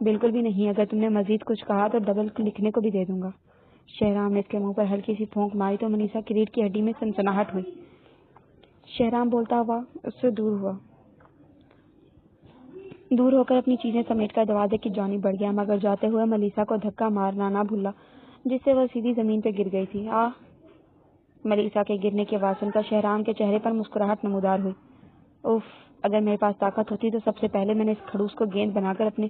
بالکل بھی نہیں، اگر تم نے مزید کچھ کہا تو ڈبل لکھنے کو بھی دے دوں گا۔ شہرام نے اس کے منہ پر ہلکی سی پھونک ماری تو منیسا کی ریڑھ کی ہڈی میں سنسناہٹ ہوئی۔ شہرام بولتا ہوا اس سے دور ہو کر اپنی چیزیں سمیٹ کر دروازے کی جانب بڑھ گیا، مگر جاتے ہوئے ملیسا کو دھکا مارنا نہ بھولا جس سے وہ سیدھی زمین پہ گر گئی تھی۔ ملیسا کے گرنے کی آواز سن کر شہرام کے چہرے پر مسکراہٹ نمودار ہوئی۔ اوف، اگر میرے پاس طاقت ہوتی تو سب سے پہلے میں نے اس کھڑوس کو گیند بنا کر اپنے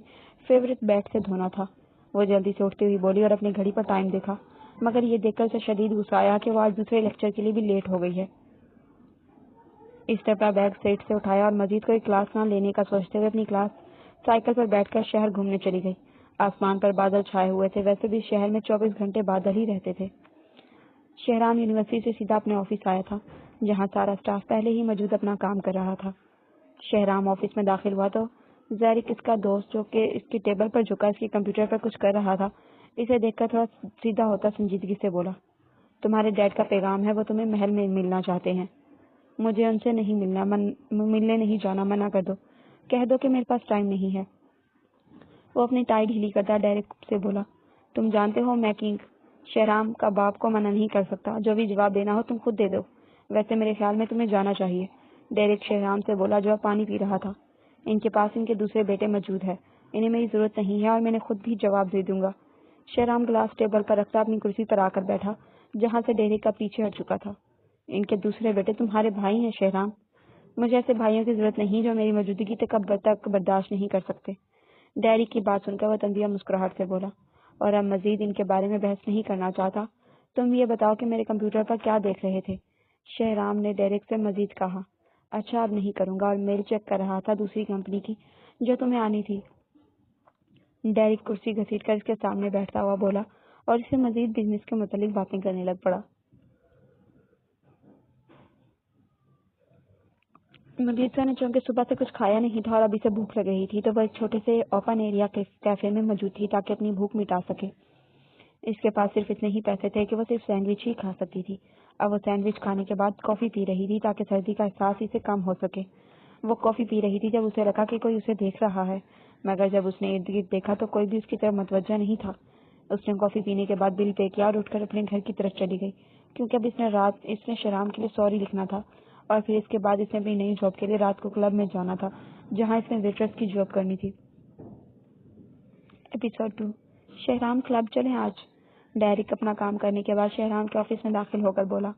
فیورٹ بیٹ سے دھونا تھا۔ وہ جلدی سے اٹھتی ہوئی بولی اور اپنی گھڑی پر ٹائم دیکھا، مگر یہ دیکھ کر اسے شدید غصہ آیا کہ وہ آج دوسرے لیکچر کے لیے بھی لیٹ ہو گئی ہے۔ اس نے اپنا بیگ سیٹ سے اٹھایا اور مزید کوئی کلاس نہ لینے کا سوچتے ہوئے اپنی کلاس سائیکل پر بیٹھ کر شہر گھومنے چلی گئی۔ آسمان پر بادل چھائے ہوئے تھے، ویسے بھی شہر میں 24 گھنٹے بادل ہی رہتے تھے۔ شہرام یونیورسٹی سے سیدھا اپنے آفس آیا تھا، جہاں سارا اسٹاف پہلے ہی موجود اپنا کام کر رہا تھا۔ شہرام آفس میں داخل ہوا تو زیرک، اس کا دوست، جو کہ اس کی ٹیبل پر جھکا اس کی کمپیوٹر پر کچھ کر رہا تھا، اسے دیکھ کر تھوڑا سیدھا ہوتا سنجیدگی سے بولا، تمہارے ڈیڈ کا پیغام ہے، وہ تمہیں محل میں ملنا چاہتے ہیں۔ مجھے ان سے نہیں ملنے نہیں جانا، منع کر دو، کہہ دو کہ میرے پاس ٹائم نہیں ہے۔ وہ اپنی ٹائی ڈھیلی کرتا ڈیرک سے بولا، تم جانتے ہو میں کنگ شہرام کا باپ کو منع نہیں کر سکتا، جو بھی جواب دینا ہو تم خود دے دو، ویسے میرے خیال میں تمہیں جانا چاہیے۔ ڈیرک شہرام سے بولا جو اب پانی پی رہا تھا، ان کے پاس ان کے دوسرے بیٹے موجود ہے، انہیں میری ضرورت نہیں ہے اور میں نے خود بھی جواب دے دوں گا۔ شہرام گلاس ٹیبل پر رکھتا اپنی کرسی پر آ کر بیٹھا، جہاں سے ڈیرک کا پیچھے ہٹ چکا تھا۔ ان کے دوسرے بیٹے تمہارے بھائی ہیں شہرام؟ مجھے ایسے بھائیوں کی ضرورت نہیں جو میری موجودگی تک برداشت نہیں کر سکتے۔ ڈیرک کی بات سن کر وہ تندیہ مسکراہٹ سے بولا، اور اب مزید ان کے بارے میں بحث نہیں کرنا چاہتا، تم یہ بتاؤ کہ میرے کمپیوٹر پر کیا دیکھ رہے تھے؟ شہرام نے ڈیرک سے مزید کہا، اچھا اب نہیں کروں گا، اور میل چیک کر رہا تھا دوسری کمپنی کی جو تمہیں آنی تھی۔ ڈیرک کرسی گھسیٹ کر اس کے سامنے بیٹھتا ہوا بولا اور اسے مزید بزنس کے متعلق باتیں کرنے لگ پڑا۔ ملیسا نے چونکہ صبح سے کچھ کھایا نہیں تھا اور ابھی سے بھوک لگ رہی تھی، تو وہ ایک چھوٹے سے اوپن ایریا کیفے میں موجود تھی تاکہ اپنی بھوک مٹا سکے۔ اس کے پاس صرف اتنے ہی پیسے تھے کہ وہ صرف سینڈوچ ہی کھا سکتی تھی۔ اب وہ سینڈوچ کھانے کے بعد کافی پی رہی تھی تاکہ سردی کا احساس اسے کم ہو سکے۔ وہ کافی پی رہی تھی جب اسے لگا کہ کوئی اسے دیکھ رہا ہے، مگر جب اس نے ارد گرد دیکھا تو کوئی بھی اس کی طرف متوجہ نہیں تھا۔ اس نے کافی پینے کے بعد بل پے کیا اور اٹھ کر اپنے گھر کی طرف چلی گئی، کیونکہ اب اس نے شہرام کے لیے سوری لکھنا تھا، اور پھر اس کے بعد اس نے اپنی نئی جاب کے لیے رات کو کلب میں جانا تھا جہاں اس نے ویٹرس کی جاب کرنی تھی۔ ایپیسوڈ 2 شہرام کلب چلیں آج؟ ڈیرک اپنا کام کرنے کے بعد شہرام کے آفس میں داخل ہو کر بولا۔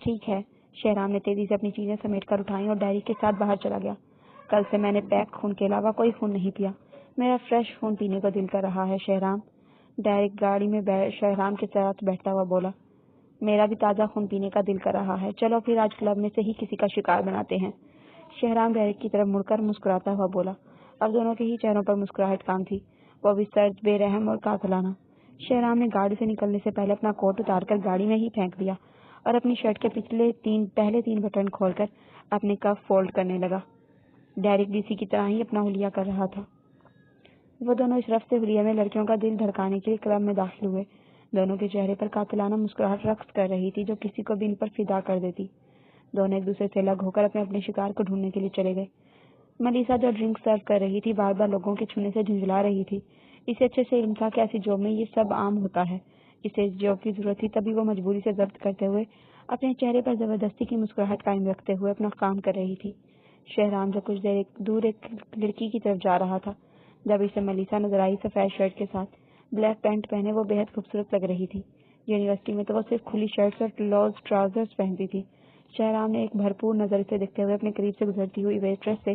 ٹھیک ہے۔ شہرام نے تیزی سے اپنی چیزیں سمیٹ کر اٹھائیں اور ڈیرک کے ساتھ باہر چلا گیا۔ کل سے میں نے پیک خون کے علاوہ کوئی خون نہیں پیا، میرا فریش خون پینے کو دل کر رہا ہے شہرام۔ ڈیرک گاڑی میں شہرام کے ساتھ بیٹھتا ہوا بولا، میرا بھی تازہ خون پینے کا دل کر رہا ہے، چلو پھر آج کلب میں سے ہی کسی کا شکار بناتے ہیں۔ شہرام ڈیرک کی طرف مڑ کر مسکراتا ہوا بولا۔ اب دونوں کے ہی چہروں پر مسکراہٹ کام تھی، وہ بھی سرد، بے رحم اور قاتلانہ۔ شہرام نے گاڑی سے نکلنے سے پہلے اپنا کوٹ اتار کر گاڑی میں ہی پھینک دیا اور اپنی شرٹ کے پہلے تین بٹن کھول کر اپنے کف فولڈ کرنے لگا۔ ڈیرک بھی اسی کی طرح ہی اپنا حلیہ کر رہا تھا۔ وہ دونوں اس رفت سے حلیے میں لڑکیوں کا دل دھڑکانے کے لیے کلب میں داخل ہوئے۔ دونوں کے چہرے پر قاتلانہ مسکراہٹ رقص کر رہی تھی جو کسی کو بھی ان پر فدا کر دیتی۔ دونوں ایک دوسرے سے الگ ہو کر اپنے شکار کو ڈھونڈنے کے لیے چلے گئے۔ ملیسا جو ڈرنک سرو کر رہی تھی بار بار لوگوں کے چھونے سے جھنجھلا رہی تھی۔ اسے اچھے سے علم تھا کہ ایسی جاب میں یہ سب عام ہوتا ہے، اسے اس جاب کی ضرورت تھی، تبھی وہ مجبوری سے ضبط کرتے ہوئے اپنے چہرے پر زبردستی کی مسکراہٹ قائم رکھتے ہوئے اپنا کام کر رہی تھی۔ شہرام جو کچھ دیر دور ایک لڑکی کی طرف جا رہا تھا، جب اسے ملیسا نظر آئی سفید شرٹ کے ساتھ بلیک پینٹ پہنے وہ بے حد خوبصورت لگ رہی تھی۔ یونیورسٹی میں تو وہ صرف کھلی شرٹس اور لوز ٹراؤزرز پہنتی تھی۔ شہرام نے ایک بھرپور نظر سے دیکھتے ہوئے اپنے قریب سے گزرتی ہوئی ویٹرس سے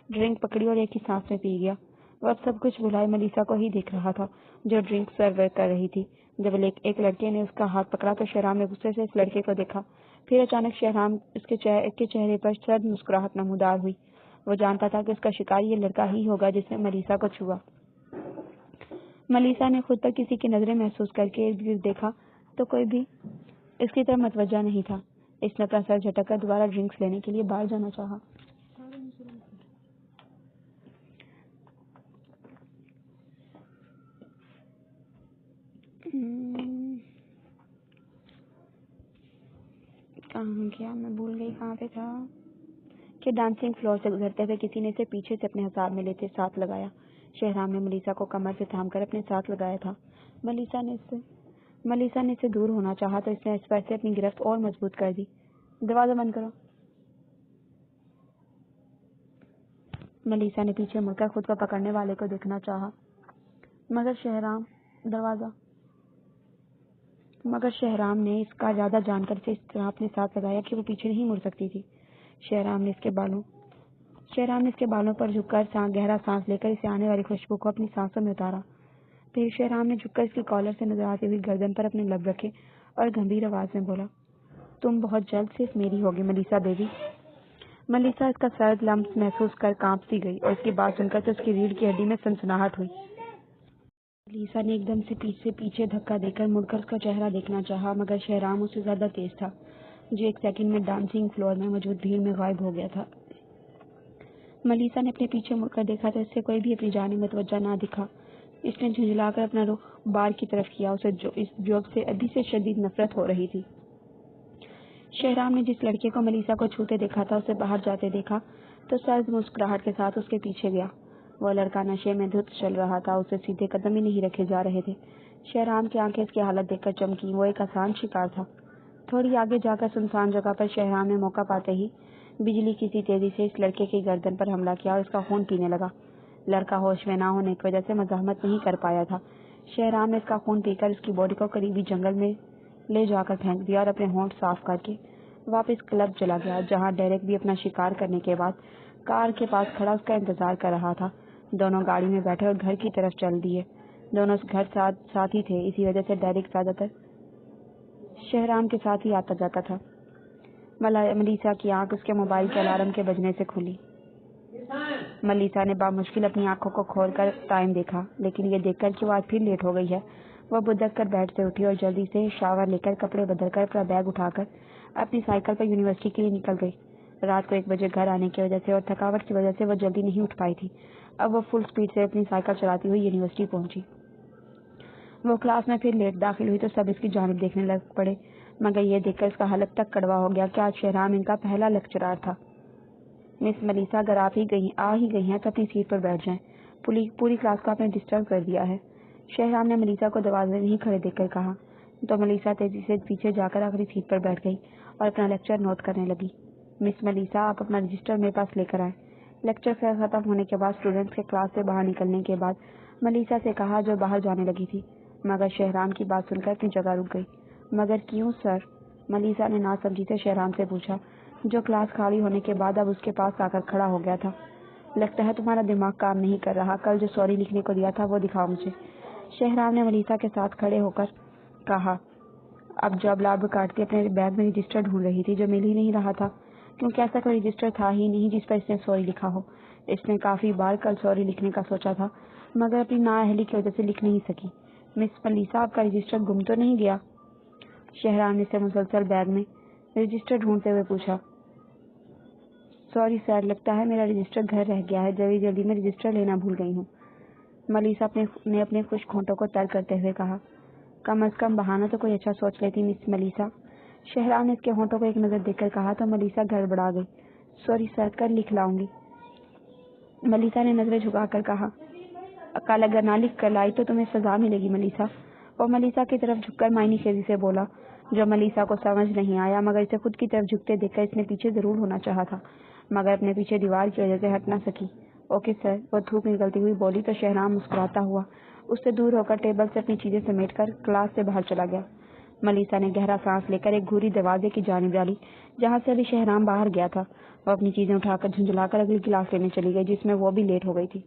ڈرنک پکڑی اور ایک ہی سانس میں پی گیا۔ وہ اب سب کچھ بھلائے ملیسا کو ہی دیکھ رہا تھا جو ڈرنک سرو کر رہی تھی۔ جب ایک لڑکے نے اس کا ہاتھ پکڑا تو شہرام نے غصے سے اس لڑکے کو دیکھا، پھر اچانک شہرام اس کے چہرے پر سرد مسکراہٹ نمودار ہوئی۔ وہ جانتا تھا کہ اس کا شکار یہ لڑکا ہی ہوگا جس نے ملیسا کو چھوا۔ ملیسا نے خود پر کسی کی نظریں محسوس کر کے ارد گرد دیکھا تو کوئی بھی اس کی طرف متوجہ نہیں تھا۔ اس نے اپنا سر جھٹک کر دوبارہ ڈرنکس لینے کے لیے باہر جانا چاہا۔ کہاں گیا میں بھول گئی کہاں پہ تھا کہ ڈانسنگ فلور سے گزرتے ہوئے کسی نے اسے پیچھے سے اپنے حساب میں لیتے ساتھ لگایا۔ شہرام نے ملیسا کو کمر سے تھام کر اپنے ساتھ لگایا تھا۔ ملیسا نے اس سے دور ہونا چاہا تو اس نے اس پر سے اپنی گرفت اور مضبوط کر دی۔ دروازہ بند کرو۔ ملیسا نے پیچھے مڑ کر خود کو پکڑنے والے کو دیکھنا چاہا، مگر شہرام نے اس کا ارادہ جان کر اسے اس طرح اپنے ساتھ لگایا کہ وہ پیچھے نہیں مڑ سکتی تھی۔ شہرام نے اس کے بالوں پر جھک کر گہرا سانس لے کر اسے آنے والی خوشبو کو اپنی سانسوں میں اتارا۔ پھر شہرام نے جھک کر اس کی کالر سے نظر آتی ہوئی گردن پر اپنے لب رکھے اور گمبھیر آواز میں بولا، تم بہت جلد صرف میری ہوگی ملیسا بیبی۔ ملیسا اس کا سرد لمس محسوس کر کانپ سی گئی اور اس کی بات سن کر تو اس کی ریڑھ کی ہڈی میں سنسناہٹ ہوئی۔ ملیسا نے ایک دم سے پیچھے دھکا دے کر مڑ کر اس کا چہرہ دیکھنا چاہا، مگر شہرام اس سے زیادہ تیز تھا، جو ایک سیکنڈ میں ڈانسنگ فلور میں موجود بھیڑ میں غائب ہو گیا تھا۔ ملیسا نے اپنے پیچھے مڑ کر دیکھا تو اس سے کوئی بھی اپنی جانب متوجہ نہ دکھا۔ اس نے جھنجھلا کر اپنا رخ بار کی طرف کیا۔ اسے اس جوک سے ابھی سے شدید نفرت ہو رہی تھی۔ شہرام نے جس لڑکے کو ملیسا کو چھوتے دیکھا تھا اسے باہر جاتے دیکھا تو سرد مسکراہٹ کے ساتھ اس کے پیچھے گیا۔ وہ لڑکا نشے میں دھت چل رہا تھا، اسے سیدھے قدم ہی نہیں رکھے جا رہے تھے۔ شہرام کی آنکھیں اس کی حالت دیکھ کر چمکی، وہ ایک آسان شکار تھا۔ تھوڑی آگے جا کر سنسان جگہ پر شہرام نے موقع پاتے ہی بجلی کی سی تیزی سے اس لڑکے کی گردن پر حملہ کیا اور اس کا خون پینے لگا۔ لڑکا ہوش میں نہ ہونے کی وجہ سے مزاحمت نہیں کر پایا تھا۔ شہرام نے اس کا خون پی کر اس کی باڈی کو قریبی جنگل میں لے جا کر پھینک دیا اور اپنے ہونٹ صاف کر کے واپس کلب چلا گیا، جہاں ڈیریک بھی اپنا شکار کرنے کے بعد کار کے پاس کھڑا اس کا انتظار کر رہا تھا۔ دونوں گاڑی میں بیٹھے اور گھر کی طرف چل دیے۔ دونوں گھر ساتھ ہی تھے، اسی وجہ سے ڈیریک زیادہ تر شہرام کے ساتھ ہی آتا جاتا تھا۔ ملیسا کی آنکھ اس کے موبائل کے الارم کے بجنے سے کھلی۔ ملیسا نے بامشکل اپنی آنکھوں کو کھول کر ٹائم دیکھا، لیکن یہ دیکھ کر کہ وہ آج پھر لیٹ ہو گئی ہے۔ وہ بدک کر بیڈ سے اٹھی اور جلدی سے شاور لے کر کپڑے بدل کر اپنا بیگ اٹھا کر اپنی سائیکل پر یونیورسٹی کے لیے نکل گئی۔ رات کو 1 بجے گھر آنے کی وجہ سے اور تھکاوٹ کی وجہ سے وہ جلدی نہیں اٹھ پائی تھی۔ اب وہ فل سپیڈ سے اپنی سائیکل چلاتی ہوئی یونیورسٹی پہنچی۔ وہ کلاس میں پھر لیٹ داخل ہوئی تو سب اس کی جانب دیکھنے لگ پڑے، مگر یہ دیکھ کر اس کا حلق تک کڑوا ہو گیا کہ آج شہرام ان کا پہلا لیکچرار تھا۔ مس ملیسا، اگر آ ہی گئی ہیں تو اپنی سیٹ پر بیٹھ جائیں، پوری کلاس کو آپ نے ڈسٹرب کر دیا ہے، شہرام نے ملیسا کو دروازے میں ہی کھڑے دیکھ کر کہا۔ تو ملیسا تیزی سے پیچھے جا کر آخری سیٹ پر بیٹھ گئی اور اپنا لیکچر نوٹ کرنے لگی۔ مس ملیسا، آپ اپنا رجسٹر میرے پاس لے کر آئیں۔ لیکچر ختم ہونے کے بعد اسٹوڈنٹس کے کلاس سے باہر نکلنے کے بعد ملیسا سے کہا، جو باہر جانے لگی تھی، مگر شہرام کی بات سن کر اپنی جگہ رک گئی۔ مگر کیوں سر؟ ملیسا نے ناسمجھی سے شہرام سے پوچھا، جو کلاس خالی ہونے کے بعد اب اس کے پاس آ کر کھڑا ہو گیا تھا۔ لگتا ہے تمہارا دماغ کام نہیں کر رہا، کل جو سوری لکھنے کو دیا تھا وہ دکھاؤ مجھے، شہرام نے ملیسا کے ساتھ کھڑے ہو کر کہا۔ اب جب لابر کاٹتی اپنے بیگ میں رجسٹر ڈھونڈ رہی تھی جو مل ہی نہیں رہا تھا، کیونکہ ایسا کوئی رجسٹر تھا ہی نہیں جس پر اس نے سوری لکھا ہو۔ اس نے کافی بار کل سوری لکھنے کا سوچا تھا، مگر اپنی نااہلی کی وجہ سے لکھ نہیں سکی۔ مس ملیسا، آپ کا رجسٹر گم تو نہیں گیا؟ شہرام نے اسے مسلسل بیگ میں رجسٹر ڈھونڈتے ہوئے پوچھا۔ سوری سر، لگتا ہے میرا رجسٹر گھر رہ گیا ہے، جلدی میں رجسٹر لینا بھول گئی ہوں، ملیسا نے اپنے خشک ہونٹوں کو تر کرتے ہوئے کہا۔ کم از کم بہانہ تو کوئی اچھا سوچ لیتی مس ملیسا، شہرام نے اس کے ہونٹوں کو ایک نظر دیکھ کر کہا تو ملیسا گڑبڑا گئی۔ سوری سر، کل لکھ لاؤں گی، ملیسا نے نظریں جھکا کر کہا۔ کل اگر نہ لکھ کر لائی تو تمہیں سزا ملے گی ملیسا، وہ ملیسا کی طرف جھک کر معنی خیزی سے بولا، جو ملیسا کو سمجھ نہیں آیا، مگر اسے خود کی طرف جھکتے دیکھ کر اس نے پیچھے ضرور ہونا چاہا تھا، مگر اپنے پیچھے دیوار کی وجہ سے ہٹ نہ سکی۔ اوکے سر، وہ تھوک نکلتی ہوئی بولی تو شہرام مسکراتا ہوا اس سے دور ہو کر ٹیبل سے اپنی چیزیں سمیٹ کر کلاس سے باہر چلا گیا۔ ملیسا نے گہرا سانس لے کر ایک گھوری دروازے کی جانب ڈالی جہاں سے ابھی شہرام باہر گیا تھا۔ وہ اپنی چیزیں اٹھا کر جھنجھلا کر اگلی کلاس لینے چلی گئی جس میں وہ بھی لیٹ ہو گئی تھی۔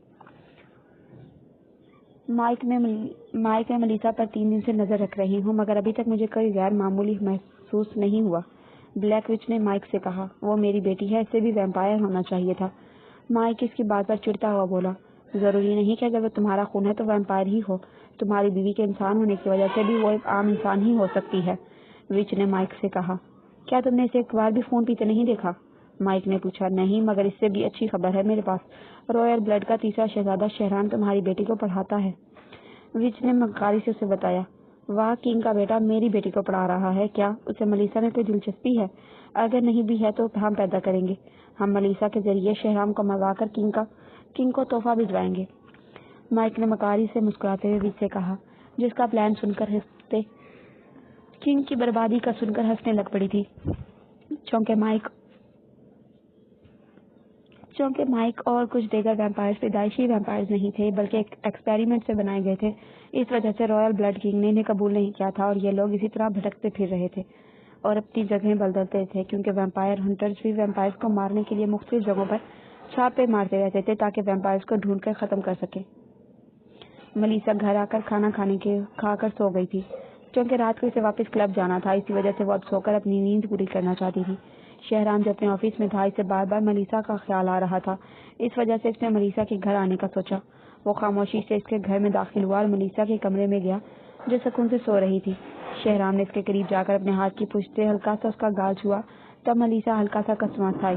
مائک میں ملیسا پر 3 دن سے نظر رکھ رہی ہوں، مگر ابھی تک مجھے کوئی غیر معمولی محسوس نہیں ہوا، بلیک وچ نے مائک سے کہا۔ وہ میری بیٹی ہے، اسے بھی ویمپائر ہونا چاہیے تھا، مائک اس کی بات پر چڑھتا ہوا بولا۔ ضروری نہیں کہ اگر وہ تمہارا خون ہے تو ویمپائر ہی ہو، تمہاری بیوی کے انسان ہونے کی وجہ سے بھی وہ ایک عام انسان ہی ہو سکتی ہے، وچ نے مائک سے کہا۔ کیا تم نے اسے ایک بار بھی خون پیتے نہیں دیکھا؟ مائک نے پوچھا۔ نہیں، مگر اس سے بھی اچھی خبر ہے میرے پاس، رائل بلڈ کا تیسرا شہزادہ شہرام تمہاری بیٹی کو پڑھاتا ہے، وچ نے مکاری سے اسے بتایا۔ واہ، کنگ کا بیٹا میری بیٹی کو پڑھا رہا ہے، کیا اسے ملیسا میں کوئی دلچسپی ہے؟ اگر نہیں بھی ہے تو ہم پیدا کریں گے، ہم ملیسا کے ذریعے شہرام کو مروا کر کنگ کو تحفہ بھجوائیں گے۔ مائک نے مکاری سے مسکراتے ہوئے وچ سے کہا، جس کا پلان سن کر ہنستے کنگ کی بربادی کا سن کر ہنسنے لگ پڑی تھی۔ چونکہ مائک اور کچھ دیگر ویمپائرز پیدائشی ویمپائرز نہیں تھے بلکہ ایک ایکسپیریمنٹ سے بنائے گئے تھے، اس وجہ سے رائل بلڈ کنگ نے انہیں قبول نہیں کیا تھا اور یہ لوگ اسی طرح بھٹکتے پھر رہے تھے اور اپنی جگہیں بدلتے تھے، کیونکہ ویمپائر ہنٹرز بھی ویمپائرز کو مارنے کے لیے مختلف جگہوں پر چھاپے مارتے رہتے تھے تاکہ ویمپائرز کو ڈھونڈ کر ختم کر سکیں۔ ملیسا گھر آ کر کھانا کھا کر سو گئی تھی، کیونکہ رات کو اسے واپس کلب جانا تھا، اسی وجہ سے وہ اب سو کر اپنی نیند پوری کرنا چاہتی تھی۔ شہرام جو اپنے آفس میں تھا، اسے بار بار ملیسا کا خیال آ رہا تھا، اس وجہ سے اس نے ملیسا کے گھر آنے کا سوچا۔ وہ خاموشی سے اس کے گھر میں داخل ہوا اور ملیسا کے کمرے میں گیا جو سکون سے سو رہی تھی۔ شہرام نے اس کے قریب جا کر اپنے ہاتھ کی پشت سے ہلکا سا اس کا گال چھوا، تب ملیسا ہلکا سا کسمسائی۔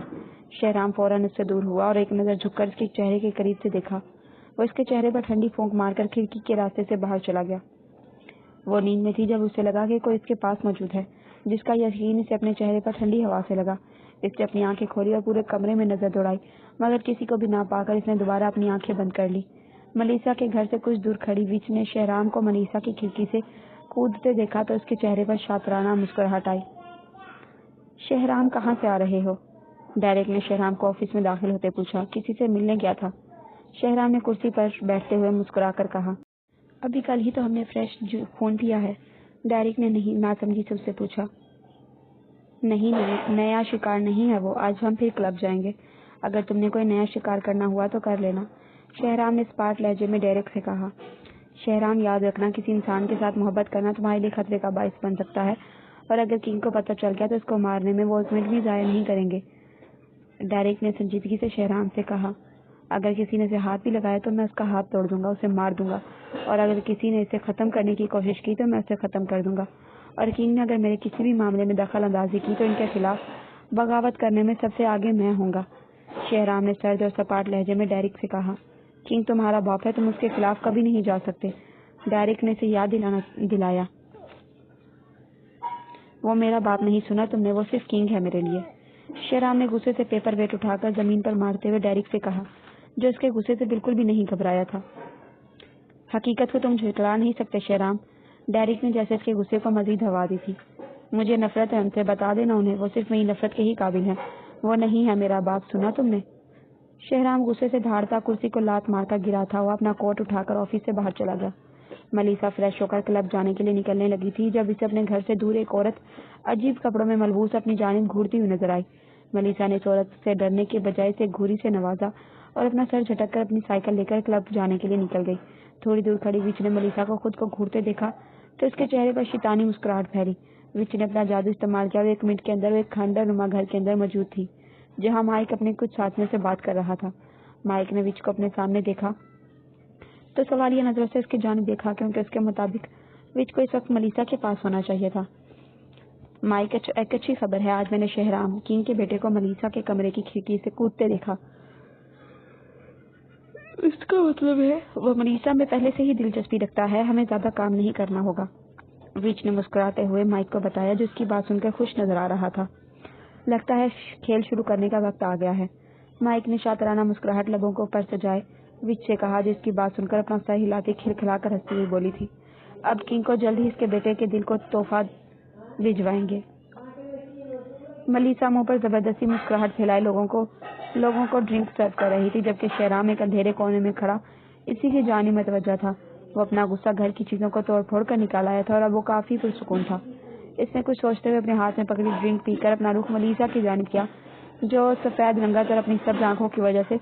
شہرام فوراً اس سے دور ہوا اور ایک نظر جھک کر اس کے چہرے کے قریب سے دیکھا۔ وہ اس کے چہرے پر ٹھنڈی پھونک مار کر کھڑکی کے راستے سے باہر چلا گیا۔ وہ نیند میں تھی جب اسے لگا کہ کوئی اس کے پاس موجود ہے، جس کا یقین اسے اپنے چہرے پر ٹھنڈی ہوا سے لگا۔ اس نے اپنی آنکھیں کھولی اور پورے کمرے میں نظر دوڑائی، مگر کسی کو بھی نہ پا کر اس نے دوبارہ اپنی آنکھیں بند کر لی۔ ملیسا کے گھر سے کچھ دور کھڑی وچ نے شہرام کو ملیسا کی کھڑکی سے کودتے دیکھا تو اس کے چہرے پر شاطرانہ مسکراہٹ آئی۔ شہرام، کہاں سے آ رہے ہو؟ ڈیرک نے شہرام کو آفس میں داخل ہوتے پوچھا۔ کسی سے ملنے گیا تھا، شہرام نے کرسی پر بیٹھتے ہوئے مسکرا کر کہا۔ ابھی کل ہی تو ہم نے فریش خون پیا ہے۔ ڈیرک نے نہیں ناسمجھی سے اس سے پوچھا۔ نہیں، نیا شکار نہیں ہے وہ، آج ہم پھر کلب جائیں گے۔ اگر تم نے کوئی نیا شکار کرنا ہوا تو کر لینا، شہرام نے اسپاٹ لہجے میں ڈیرک سے کہا۔ شہرام، یاد رکھنا، کسی انسان کے ساتھ محبت کرنا تمہارے لیے خطرے کا باعث بن سکتا ہے، اور اگر کنگ کو پتہ چل گیا تو اس کو مارنے میں وہ ایک منٹ بھی ضائع نہیں کریں گے، ڈیرک نے سنجیدگی سے شہرام سے کہا۔ اگر کسی نے اسے ہاتھ بھی لگایا تو میں اس کا ہاتھ توڑ دوں گا، اسے مار دوں گا، اور اگر کسی نے اسے ختم کرنے کی کوشش کی تو میں اسے ختم کر دوں گا، اور کنگ نے اگر میرے کسی بھی معاملے میں دخل اندازی کی تو ان کے خلاف بغاوت کرنے میں سب سے آگے میں ہوں گا، شہرام نے سرد اور سپاٹ لہجے میں ڈیرک سے کہا۔ کنگ تمہارا باپ ہے، تم اس کے خلاف کبھی نہیں جا سکتے، ڈیرک نے اسے یاد دلایا۔ وہ میرا باپ نہیں، سنا تم نے، وہ صرف کنگ ہے میرے لیے، شہرام نے غصے سے پیپر ویٹ اٹھا کر زمین پر مارتے ہوئے ڈیرک سے کہا، جو اس کے غصے سے بالکل بھی نہیں گھبرایا تھا۔ حقیقت کو تم جھٹلا نہیں سکتے شہرام، ڈیرک نے جیسے اس کے غصے کو مزید ہوا دی تھی۔ مجھے نفرت ہے ان سے، بتا دینا انہیں، وہ صرف میری نفرت کے ہی قابل ہیں، وہ نہیں ہے میرا باپ، سنا تم نے؟ شہرام غصے سے دھاڑتا کرسی کو لات مار کر گرا تھا، وہ اپنا کوٹ اٹھا کر آفس سے باہر چلا گیا۔ ملیسا فریش ہو کر کلب جانے کے لیے نکلنے لگی تھی جب اسے اپنے گھر سے دور ایک عورت عجیب کپڑوں میں ملبوس اپنی جانب گھورتی ہوئی نظر آئی۔ ملیسا نے اس عورت سے ڈرنے کے بجائے اسے گھوری سے نوازا اور اپنا سر جھٹک کر اپنی سائیکل لے کر کلب جانے کے لیے نکل گئی۔ تھوڑی دور کھڑی وچ نے ملیسا کو خود کو گھورتے دیکھا تو اس کے چہرے پر شیطانی مسکراہٹ پھیلی۔ وچ نے اپنا جادو استعمال کیا اور ایک منٹ کے اندر وہ ایک کھنڈر نما گھر کے اندر موجود تھی جہاں مائک اپنے کچھ ساتھیوں سے بات کر رہا تھا۔ مائک نے وچ کو اپنے سامنے دیکھا تو سوالیہ نظروں سے اس کی جانب دیکھا، کیونکہ اس کے مطابق وچ کو اس وقت ملیسا کے پاس ہونا چاہیے تھا۔ مائک، ایک اچھی خبر ہے، آج میں نے شہرام، کنگ کے بیٹے کو ملیسا کے کمرے کی کھڑکی سے کودتے دیکھا۔ اس کا مطلب ہے وہ ملیسا میں پہلے سے ہی دلچسپی رکھتا ہے، ہمیں زیادہ کام نہیں کرنا ہوگا، وچ نے مسکراتے ہوئے مائک کو بتایا، جو اس کی بات سن کر خوش نظر آ رہا تھا۔ لگتا ہے کھیل شروع کرنے کا وقت آ گیا ہے، مائک نے شاطرانہ مسکراہٹ لبوں کو اوپر سجائے وچ سے کہا، جس کی بات سن کر اپنا سر ہلاتی کھلکھلا کر ہنستی ہوئی بولی تھی۔ اب کنگ کو جلد ہی اس کے بیٹے کے دل کو تحفہ بھجوائیں گے۔ ملیسا منہ پر زبردستی مسکراہٹ پھیلائے لوگوں کو ڈرنک سرو کر رہی تھی، جبکہ شہرام ایک اندھیرے کونے میں کھڑا اسی کی جانب متوجہ تھا۔ وہ اپنا غصہ گھر کی چیزوں کو توڑ پھوڑ کر نکال آیا تھا اور اب وہ کافی پرسکون تھا۔ اس نے کچھ سوچتے ہوئے اپنے ہاتھ میں پکڑی ڈرنک پی کر اپنا رخ ملیسا کی جانب کیا، جو سفید رنگت اور اپنی سبز آنکھوں کی وجہ سے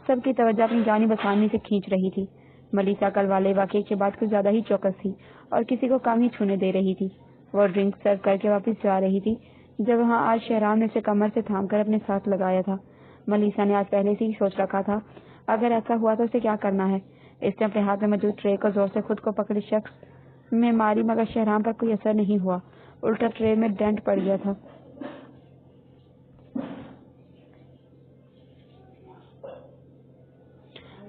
سب کی توجہ اپنی جانب آسانی سے کھینچ رہی تھی۔ ملیسا کل والے واقعے کے بعد کچھ زیادہ ہی چوکس تھی اور کسی کو کم ہی چھونے دے رہی تھی۔ وہ ڈرنک سرو کر کے واپس جا رہی تھی جب وہاں آج شہرام نے اسے کمر سے تھام کر اپنے ساتھ لگایا تھا۔ ملیسا نے آج پہلے سے ہی سوچ رکھا تھا اگر ایسا ہوا تو اسے کیا کرنا ہے۔ اس نے اپنے ہاتھ میں موجود ٹرے کو زور سے خود کو پکڑے شخص میں ماری، مگر شہرام پر کوئی اثر نہیں ہوا، الٹا ٹرے میں ڈینٹ پڑ گیا تھا۔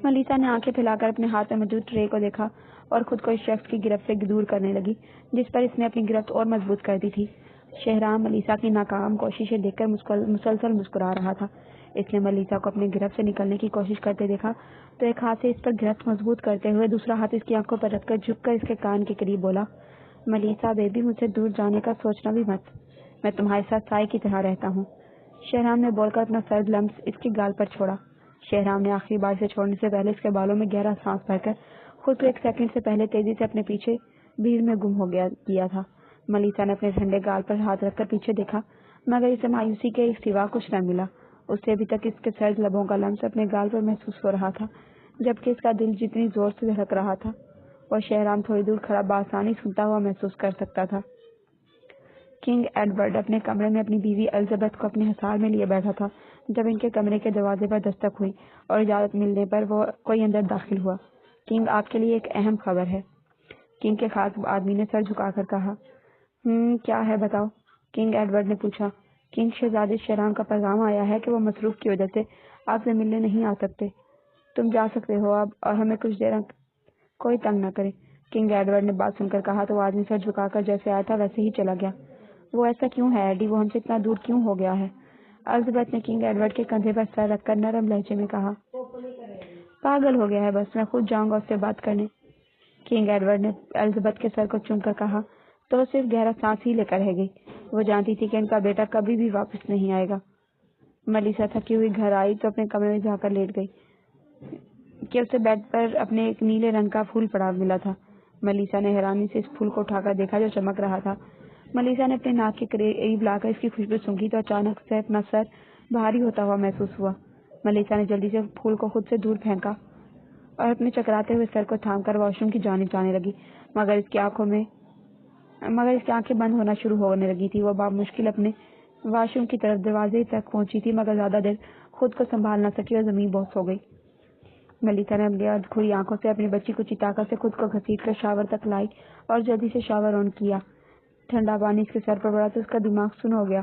ملیسا نے آنکھیں پھیلا کر اپنے ہاتھ میں موجود ٹرے کو دیکھا اور خود کو اس شخص کی گرفت سے دور کرنے لگی جس پر اس نے اپنی گرفت اور مضبوط کر دی تھی۔ شہرام ملیسا کی ناکام کوششیں دیکھ کر مسلسل مسکرا رہا تھا۔ اس نے ملیسا کو اپنی گرفت سے نکلنے کی کوشش کرتے دیکھا تو ایک ہاتھ سے اس پر گرفت مضبوط کرتے ہوئے دوسرا ہاتھ اس کی آنکھوں پر رکھ کر جھک کر اس کے کان کے قریب بولا، ملیسا بیبی، مجھ سے دور جانے کا سوچنا بھی مت، میں تمہارے ساتھ سائے کی طرح رہتا ہوں۔ شہرام نے بول کر اپنا سرد لمس اس کی گال پر چھوڑا۔ شہرام نے آخری بار سے چھوڑنے سے پہلے اس کے بالوں میں گہرا سانس بھر کر خود کو ایک سیکنڈ سے پہلے تیزی سے اپنے پیچھے بھیڑ میں گم ہو گیا تھا۔ ملیسا نے اپنے ٹھنڈے گال پر ہاتھ رکھ کر پیچھے دیکھا مگر اسے مایوسی کے سوا کچھ نہ ملا۔ اسے ابھی تک اس کے سرد لبوں کا لمس اپنے گال پر محسوس ہو رہا تھا جبکہ اس کا دل جتنی زور سے دھڑک رہا تھا اور شہرام تھوڑی دور کھڑا بآسانی سنتا ہوا محسوس کر سکتا تھا۔ کنگ ایڈورڈ اپنے کمرے میں اپنی بیوی الزبتھ کو اپنے حصار میں لیے بیٹھا تھا جب ان کے کمرے کے دروازے پر دستک ہوئی اور اجازت ملنے پر وہ کوئی اندر داخل ہوا۔ کنگ، آپ کے لیے ایک اہم خبر ہے، کنگ کے خاص آدمی نے سر جھکا کر کہا۔ کیا ہے بتاؤ، کنگ ایڈورڈ نے پوچھا۔ کنگ، شہزادی شہرام کا پیغام آیا ہے کہ وہ مصروف کی وجہ سے آپ سے ملنے نہیں آ سکتے۔ تم جا سکتے ہو اب، اور ہمیں کچھ دیر کوئی تنگ نہ کرے۔ کنگ ایڈورڈ نے بات سن کر کہا تو وہ آدمی سر جھکا کر جیسے آیا تھا ویسے ہی چلا گیا۔ وہ ایسا کیوں ہے ایڈی، وہ ہم سے اتنا دور کیوں ہو گیا ہے؟ الزبتھ نے کنگ ایڈورڈ کے کندھے پر سر رکھ کر نرم لہجے میں کہا۔ پاگل ہو گیا ہے بس، میں خود جاؤں گا اس سے بات کرنے۔ کنگ ایڈورڈ نے الزبتھ کے سر کو چوم کر کہا تو وہ صرف گہرا سانس ہی لے کر رہ گئی۔ وہ جانتی تھی کہ ان کا بیٹا کبھی بھی واپس نہیں آئے گا۔ ملیسا تھکی ہوئی گھر آئی تو اپنے کمرے میں جا کر لیٹ گئی کہ اسے بیڈ پر اپنے ایک نیلے رنگ کا پھول پڑا ملا تھا۔ ملیسا نے حیرانی سے اس پھول کو اٹھا کر دیکھا جو چمک رہا تھا۔ ملیسا نے اپنے ناک کے قریب لا کر اس کی خوشبو سونگھی تو اچانک سے اپنا سر بھاری ہوتا ہوا محسوس ہوا۔ ملیسا نے جلدی سے پھول کو خود سے دور پھینکا اور اپنے چکراتے ہوئے سر کو تھام کر واش روم کی جانب جانے لگی مگر اس کی آنکھیں بند ہونا شروع ہونے لگی تھی۔ وہ بامشکل اپنے واش روم کی طرف دروازے تک پہنچی تھی مگر زیادہ دیر خود کو سنبھال نہ سکی اور زمین بوس ہو گئی۔ ملیسا نے اپنی ادھکھری آنکھوں سے اپنی بچی کچی طاقت سے خود کو گھسیٹ کر شاور تک لائی اور جلدی سے شاور آن کیا۔ ٹھنڈا پانی اس کے سر پر پڑا تو اس کا دماغ سن ہو گیا۔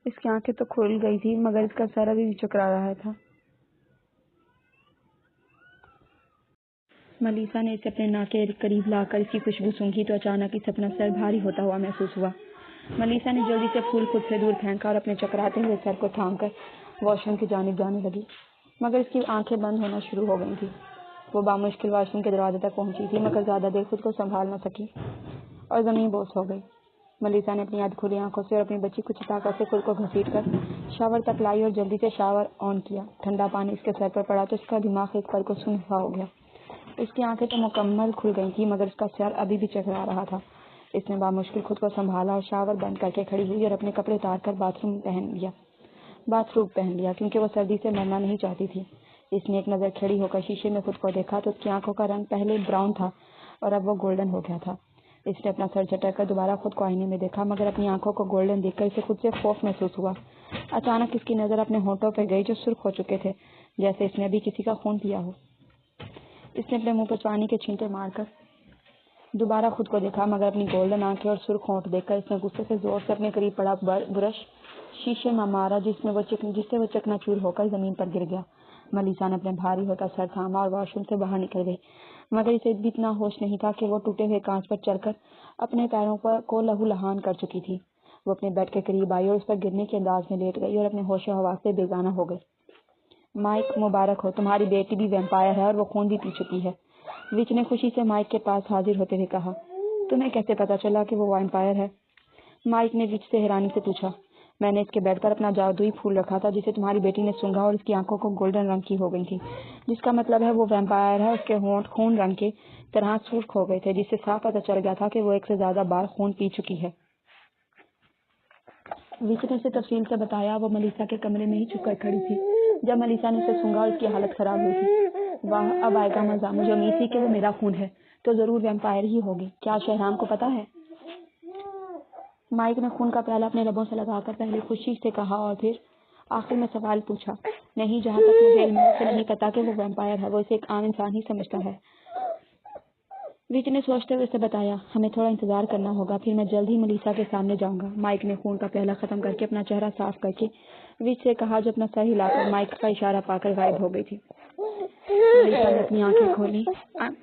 اس کی آنکھیں تو کھل گئی تھی مگر اس کا سر ابھی بھی چکرا رہا تھا۔ ملیسا نے اسے اپنے ناک کے قریب لا کر اس کی خوشبو سونگھی تو اچانک اس اپنا سر بھاری ہوتا ہوا محسوس ہوا۔ ملیسا نے جلدی سے پھول خود سے دور پھینکا اور اپنے چکراتے ہوئے سر کو تھام کر واش روم کی جانب جانے لگی مگر اس کی آنکھیں بند ہونا شروع ہو گئی تھی۔ وہ بامشکل واش روم کے دروازے تک پہنچی تھی مگر زیادہ دیر خود کو سنبھال نہ سکی اور زمین بوس ہو گئی۔ ملیسا نے اپنی ادھکھری آنکھوں سے اور اپنی بچی کچھ طاقت سے خود کو گھسیٹ کر شاور تک لائی اور جلدی سے شاور آن کیا۔ ٹھنڈا پانی اس کے سر پر پڑا تو اس کا دماغ ایک پل کو سن سا ہو گیا۔ اس کی آنکھیں تو مکمل کھل گئی تھی مگر اس کا سر ابھی بھی چکرا رہا تھا۔ اس نے بامشکل خود کو سنبھالا اور شاور بند کر کے کھڑی ہوئی اور اپنے کپڑے اتار کر باتھ روب پہن لیا کیونکہ وہ سردی سے مرنا نہیں چاہتی تھی۔ اس نے ایک نظر کھڑی ہو کر شیشے میں خود کو دیکھا تو اس کی آنکھوں کا رنگ پہلے براؤن تھا اور اب وہ گولڈن ہو گیا تھا۔ اس نے اپنا سر جھٹک کر دوبارہ خود کو آئینے میں دیکھا مگر اپنی آنکھوں کو گولڈن دیکھ کر اسے خود سے خوف محسوس ہوا۔ اچانک اس کی نظر اپنے ہونٹوں پہ گئی جو سرخ ہو چکے تھے جیسے اس نے ابھی کسی کا خون پیا ہو۔ اس نے اپنے منہ پہ پانی کے چھینٹے مار کر دوبارہ خود کو دیکھا مگر اپنی گولڈن آنکھیں اور سرخ ہونٹ دیکھ کر اس نے غصے سے زور سے اپنے قریب پڑا برش شیشے میں مارا جس سے وہ چکنا چور ہو کر زمین پر گر گیا۔ ملیسا نے اپنے بھاری ہوتا سر تھاما اور واش روم سے باہر نکل گئی مگر اسے بھی اتنا ہوش نہیں تھا کہ وہ ٹوٹے ہوئے کانچ پر چڑھ کر اپنے پیروں کو لہو لہان کر چکی تھی۔ وہ اپنے بیڈ کے قریب آئی اور اس پر گرنے کے انداز میں لیٹ گئی اور اپنے ہوش و حواس سے بیگانہ ہو گئی۔ مائک، مبارک ہو، تمہاری بیٹی بھی ویمپائر ہے اور وہ خون بھی پی چکی ہے، وچ نے خوشی سے مائک کے پاس حاضر ہوتے ہوئے کہا۔ تمہیں کیسے پتا چلا کہ وہ ویمپائر ہے؟ مائک نے وچ سے حیرانی سے پوچھا۔ میں نے اس کے بیڈ پر اپنا جادوئی پھول رکھا تھا جسے تمہاری بیٹی نے سونگھا اور اس کی آنکھوں کو گولڈن رنگ کی ہو گئی تھی جس کا مطلب ہے وہ ویمپائر ہے۔ اس کے ہونٹ خون رنگ کے طرح سرخ ہو گئے تھے جس سے صاف پتہ چل گیا تھا کہ وہ ایک سے زیادہ بار خون پی چکی ہے۔ وچ نے اسے تفصیل سے بتایا۔ وہ ملیسا کے کمرے میں ہی چھپ کر کھڑی تھی جب ملیسا نے اسے سونگھا اور اس کی حالت خراب ہوئی تھی۔ واہ، اب آئے گا مزہ، مجھے امید تھی کہ وہ میرا خون ہے تو ضرور ویمپائر ہی ہوگی۔ کیا شہرام کو پتا ہے؟ مائک نے خون کا پیالہ اپنے لبوں سے لگا کر پہلے خوشی سے کہا اور پھر آخر میں سوال پوچھا۔ نہیں، جہاں تک مجھے علم ہے اسے نہیں پتا کہ وہ ویمپائر ہے، وہ اسے ایک عام انسان ہی سمجھتا ہے۔ وچ نے سوچتے ہوئے اسے بتایا۔ ہمیں تھوڑا انتظار کرنا ہوگا، پھر میں جلد ہی ملیسا کے سامنے جاؤں گا۔ مائک نے خون کا پیالہ ختم کر کے اپنا چہرہ صاف کر کے وچ سے کہا جو اپنا سر ہلا کر مائک کا اشارہ پا کر غائب ہو گئی تھی۔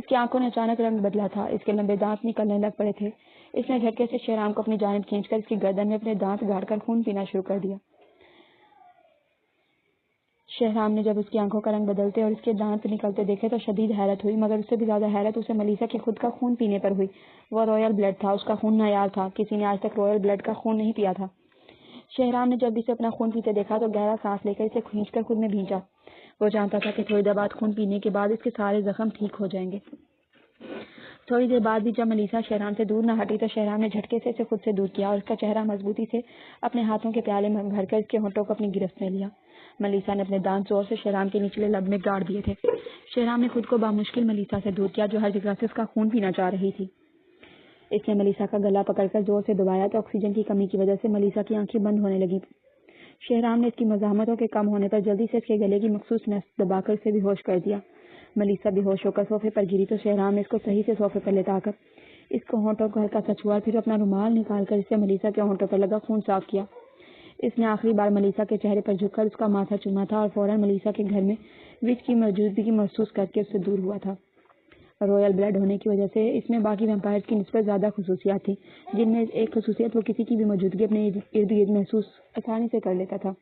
اس کی آنکھوں نے اچانک رنگ بدلا تھا، اس کے لمبے دانت نکلنے لگ پڑے تھے۔ اس نے جھٹکے سے شہرام کو اپنی جانب کھینچ کر اس کی گردن میں اپنے دانت گاڑ کر خون پینا شروع کر دیا۔ شہرام نے جب اس کی آنکھوں کا رنگ بدلتے اور اس کے دانت نکلتے دیکھے تو شدید حیرت ہوئی، مگر اس سے بھی زیادہ حیرت اسے ملیسا کے خود کا خون پینے پر ہوئی۔ وہ رائل بلڈ تھا، اس کا خون نایاب تھا، کسی نے آج تک رائل بلڈ کا خون نہیں پیا تھا۔ شہرام نے جب اسے اپنا خون پیتے دیکھا تو گہرا سانس لے کر اسے کھینچ کر خود میں بھینچا۔ وہ جانتا تھا کہ تھوڑی دیر بعد خون پینے کے بعد اس کے سارے زخم ٹھیک ہو جائیں گے۔ تھوڑی دیر بعد بھی جب ملیسا شہرام سے دور نہ ہٹی تو شہرام نے جھٹکے سے اسے خود سے دور کیا اور اس کا چہرہ مضبوطی سے اپنے ہاتھوں کے پیالے میں بھر کر اس کے ہونٹوں کو اپنی گرفت میں لیا۔ ملیسا نے اپنے دانت زور سے شہرام کے نچلے لب میں گاڑ دیے تھے۔ شہرام نے خود کو بامشکل ملیسا سے دور کیا جو ہر جگہ سے اس کا خون پینا چاہ رہی تھی۔ اس نے ملیسا کا گلا پکڑ کر زور سے دبایا تو آکسیجن کی کمی کی وجہ سے ملیسا کی آنکھیں بند ہونے لگیں۔ شہرام نے اس کی مزاحمتوں کے کم ہونے پر جلدی سے اس کے گلے کی مخصوص نس دبا کر اسے بے ہوش کر دیا۔ ملیسا بے ہوش ہو کر صوفے پر گری تو شہرام نے اس کو صحیح سے صوفے پر لٹا کر اس کو ہونٹوں کو ہلکا سا چھوا، پھر اپنا رومال نکال کر اسے ملیسا کے ہونٹوں پر لگا خون صاف کیا۔ اس نے آخری بار ملیسا کے چہرے پر جھک کر اس کا ماتھا چوما تھا اور فوراً ملیسا کے گھر میں وچ کی موجودگی محسوس کر کے اس سے دور ہوا تھا۔ رائل بلڈ ہونے کی وجہ سے اس میں باقی ویمپائرز کی نسبت زیادہ خصوصیات تھیں، جن میں ایک خصوصیت وہ کسی کی بھی موجودگی اپنے ارد گرد محسوس آسانی سے کر لیتا تھا۔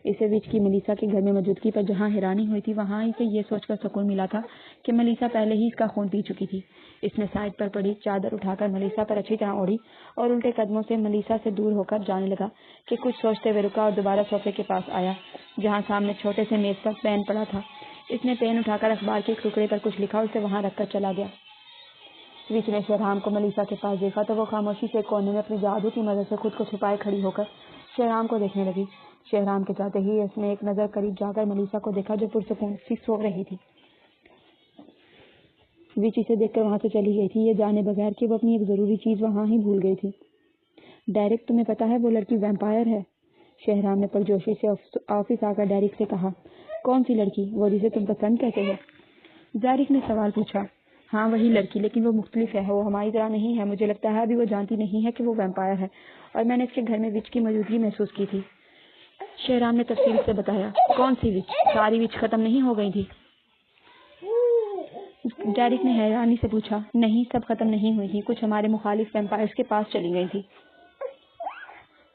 اسے وچ کی ملیسا کے گھر میں موجودگی پر جہاں حیرانی ہوئی تھی وہاں اسے یہ سوچ کر سکون ملا تھا کہ ملیسا پہلے ہی اس کا خون پی چکی تھی۔ اس نے سائڈ پر پڑی چادر اٹھا کر ملیسا پر اچھی طرح اوڑھی اور الٹے قدموں سے ملیسا سے دور ہو کر جانے لگا کہ کچھ سوچتے ہوئے رکا اور دوبارہ صوفے کے پاس آیا جہاں سامنے چھوٹے سے میز پر پین پڑا تھا۔ اس نے پین اٹھا کر اخبار کے ایک ٹکڑے پر کچھ لکھا اور اسے وہاں رکھ کر چلا گیا۔ وچ نے شہرام کو ملیسا کے پاس دیکھا تو وہ خاموشی سے کونے میں اپنی جادو کی مدد سے خود کو چھپائے کھڑی ہو کر شہرام کو دیکھنے لگی۔ شہرام کے جاتے ہی اس نے ایک نظر قریب جا کر ملیسا کو دیکھا جو پرسکون سی سو رہی تھی۔ وچ اسے دیکھ کر وہاں سے چلی گئی تھی، یہ جانے بغیر کہ وہ اپنی ایک ضروری چیز وہاں ہی بھول گئی تھی۔ ڈیرک، تمہیں پتا ہے وہ لڑکی ویمپائر ہے؟ شہرام نے پرجوشی سے آفس آ کر ڈیرک سے کہا۔ کون سی لڑکی؟ وہ جسے تم پسند کرتے ہو؟ ڈیرک نے سوال پوچھا۔ ہاں وہی لڑکی، لیکن وہ مختلف ہے، وہ ہماری طرح نہیں ہے۔ مجھے لگتا ہے ابھی وہ جانتی نہیں ہے کہ وہ ویمپائر ہے اور میں نے اس کے گھر میں وچ کی موجودگی محسوس کی تھی۔ شہرام نے تفصیل سے بتایا۔ کون سی وچ؟ ساری وچ ختم نہیں ہو گئی تھی؟ ڈیرک نے حیرانی سے پوچھا۔ نہیں، سب ختم نہیں ہوئی تھی، کچھ ہمارے مخالف ویمپائرز کے پاس چلی گئی تھی۔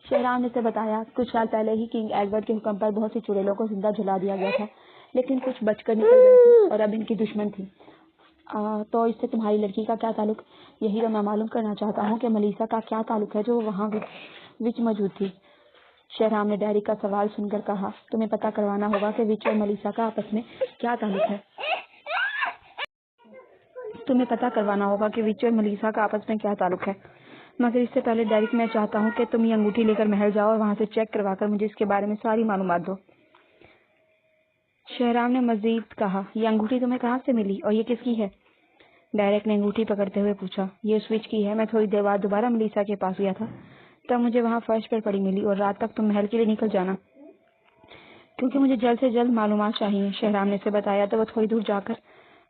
شہرام نے اسے بتایا۔ کچھ سال پہلے ہی کنگ ایڈورڈ کے حکم پر بہت سی چڑیلوں کو زندہ جلا دیا گیا تھا، لیکن کچھ بچ کر نکل گئی تھی اور اب ان کی دشمن تھی۔ تو اس سے تمہاری لڑکی کا کیا تعلق؟ یہی تو میں معلوم کرنا چاہتا ہوں کہ ملیسا کا کیا تعلق ہے جو وہاں وچ موجود تھی۔ شہرام نے ڈیرک کا سوال سن کر کہا۔ تمہیں پتہ کروانا ہوگا کہ وچ اور ملیسا کا آپس میں کیا تعلق ہے۔ تمہیں پتہ کروانا ہوگا کہ وچ اور ملیسا کا آپس میں کیا تعلق ہے، مگر اس سے پہلے ڈیرک میں چاہتا ہوں کہ تم یہ انگوٹھی لے کر محل جاؤ اور وہاں سے چیک کروا کر مجھے اس کے بارے میں ساری معلومات دو۔ شہرام نے مزید کہا۔ یہ انگوٹھی تمہیں کہاں سے ملی اور یہ کس کی ہے؟ ڈیرک نے انگوٹھی پکڑتے ہوئے پوچھا۔ یہ اس وچ کی ہے، میں تھوڑی دیر بعد دوبارہ ملیسا کے پاس گیا تھا تب مجھے وہاں فرش پر پڑی ملی اور رات تک تم محل کے لیے نکل جانا کیونکہ مجھے جلد سے جلد معلومات چاہیے۔ شہرام نے اسے بتایا تو وہ تھوڑی دور جا کر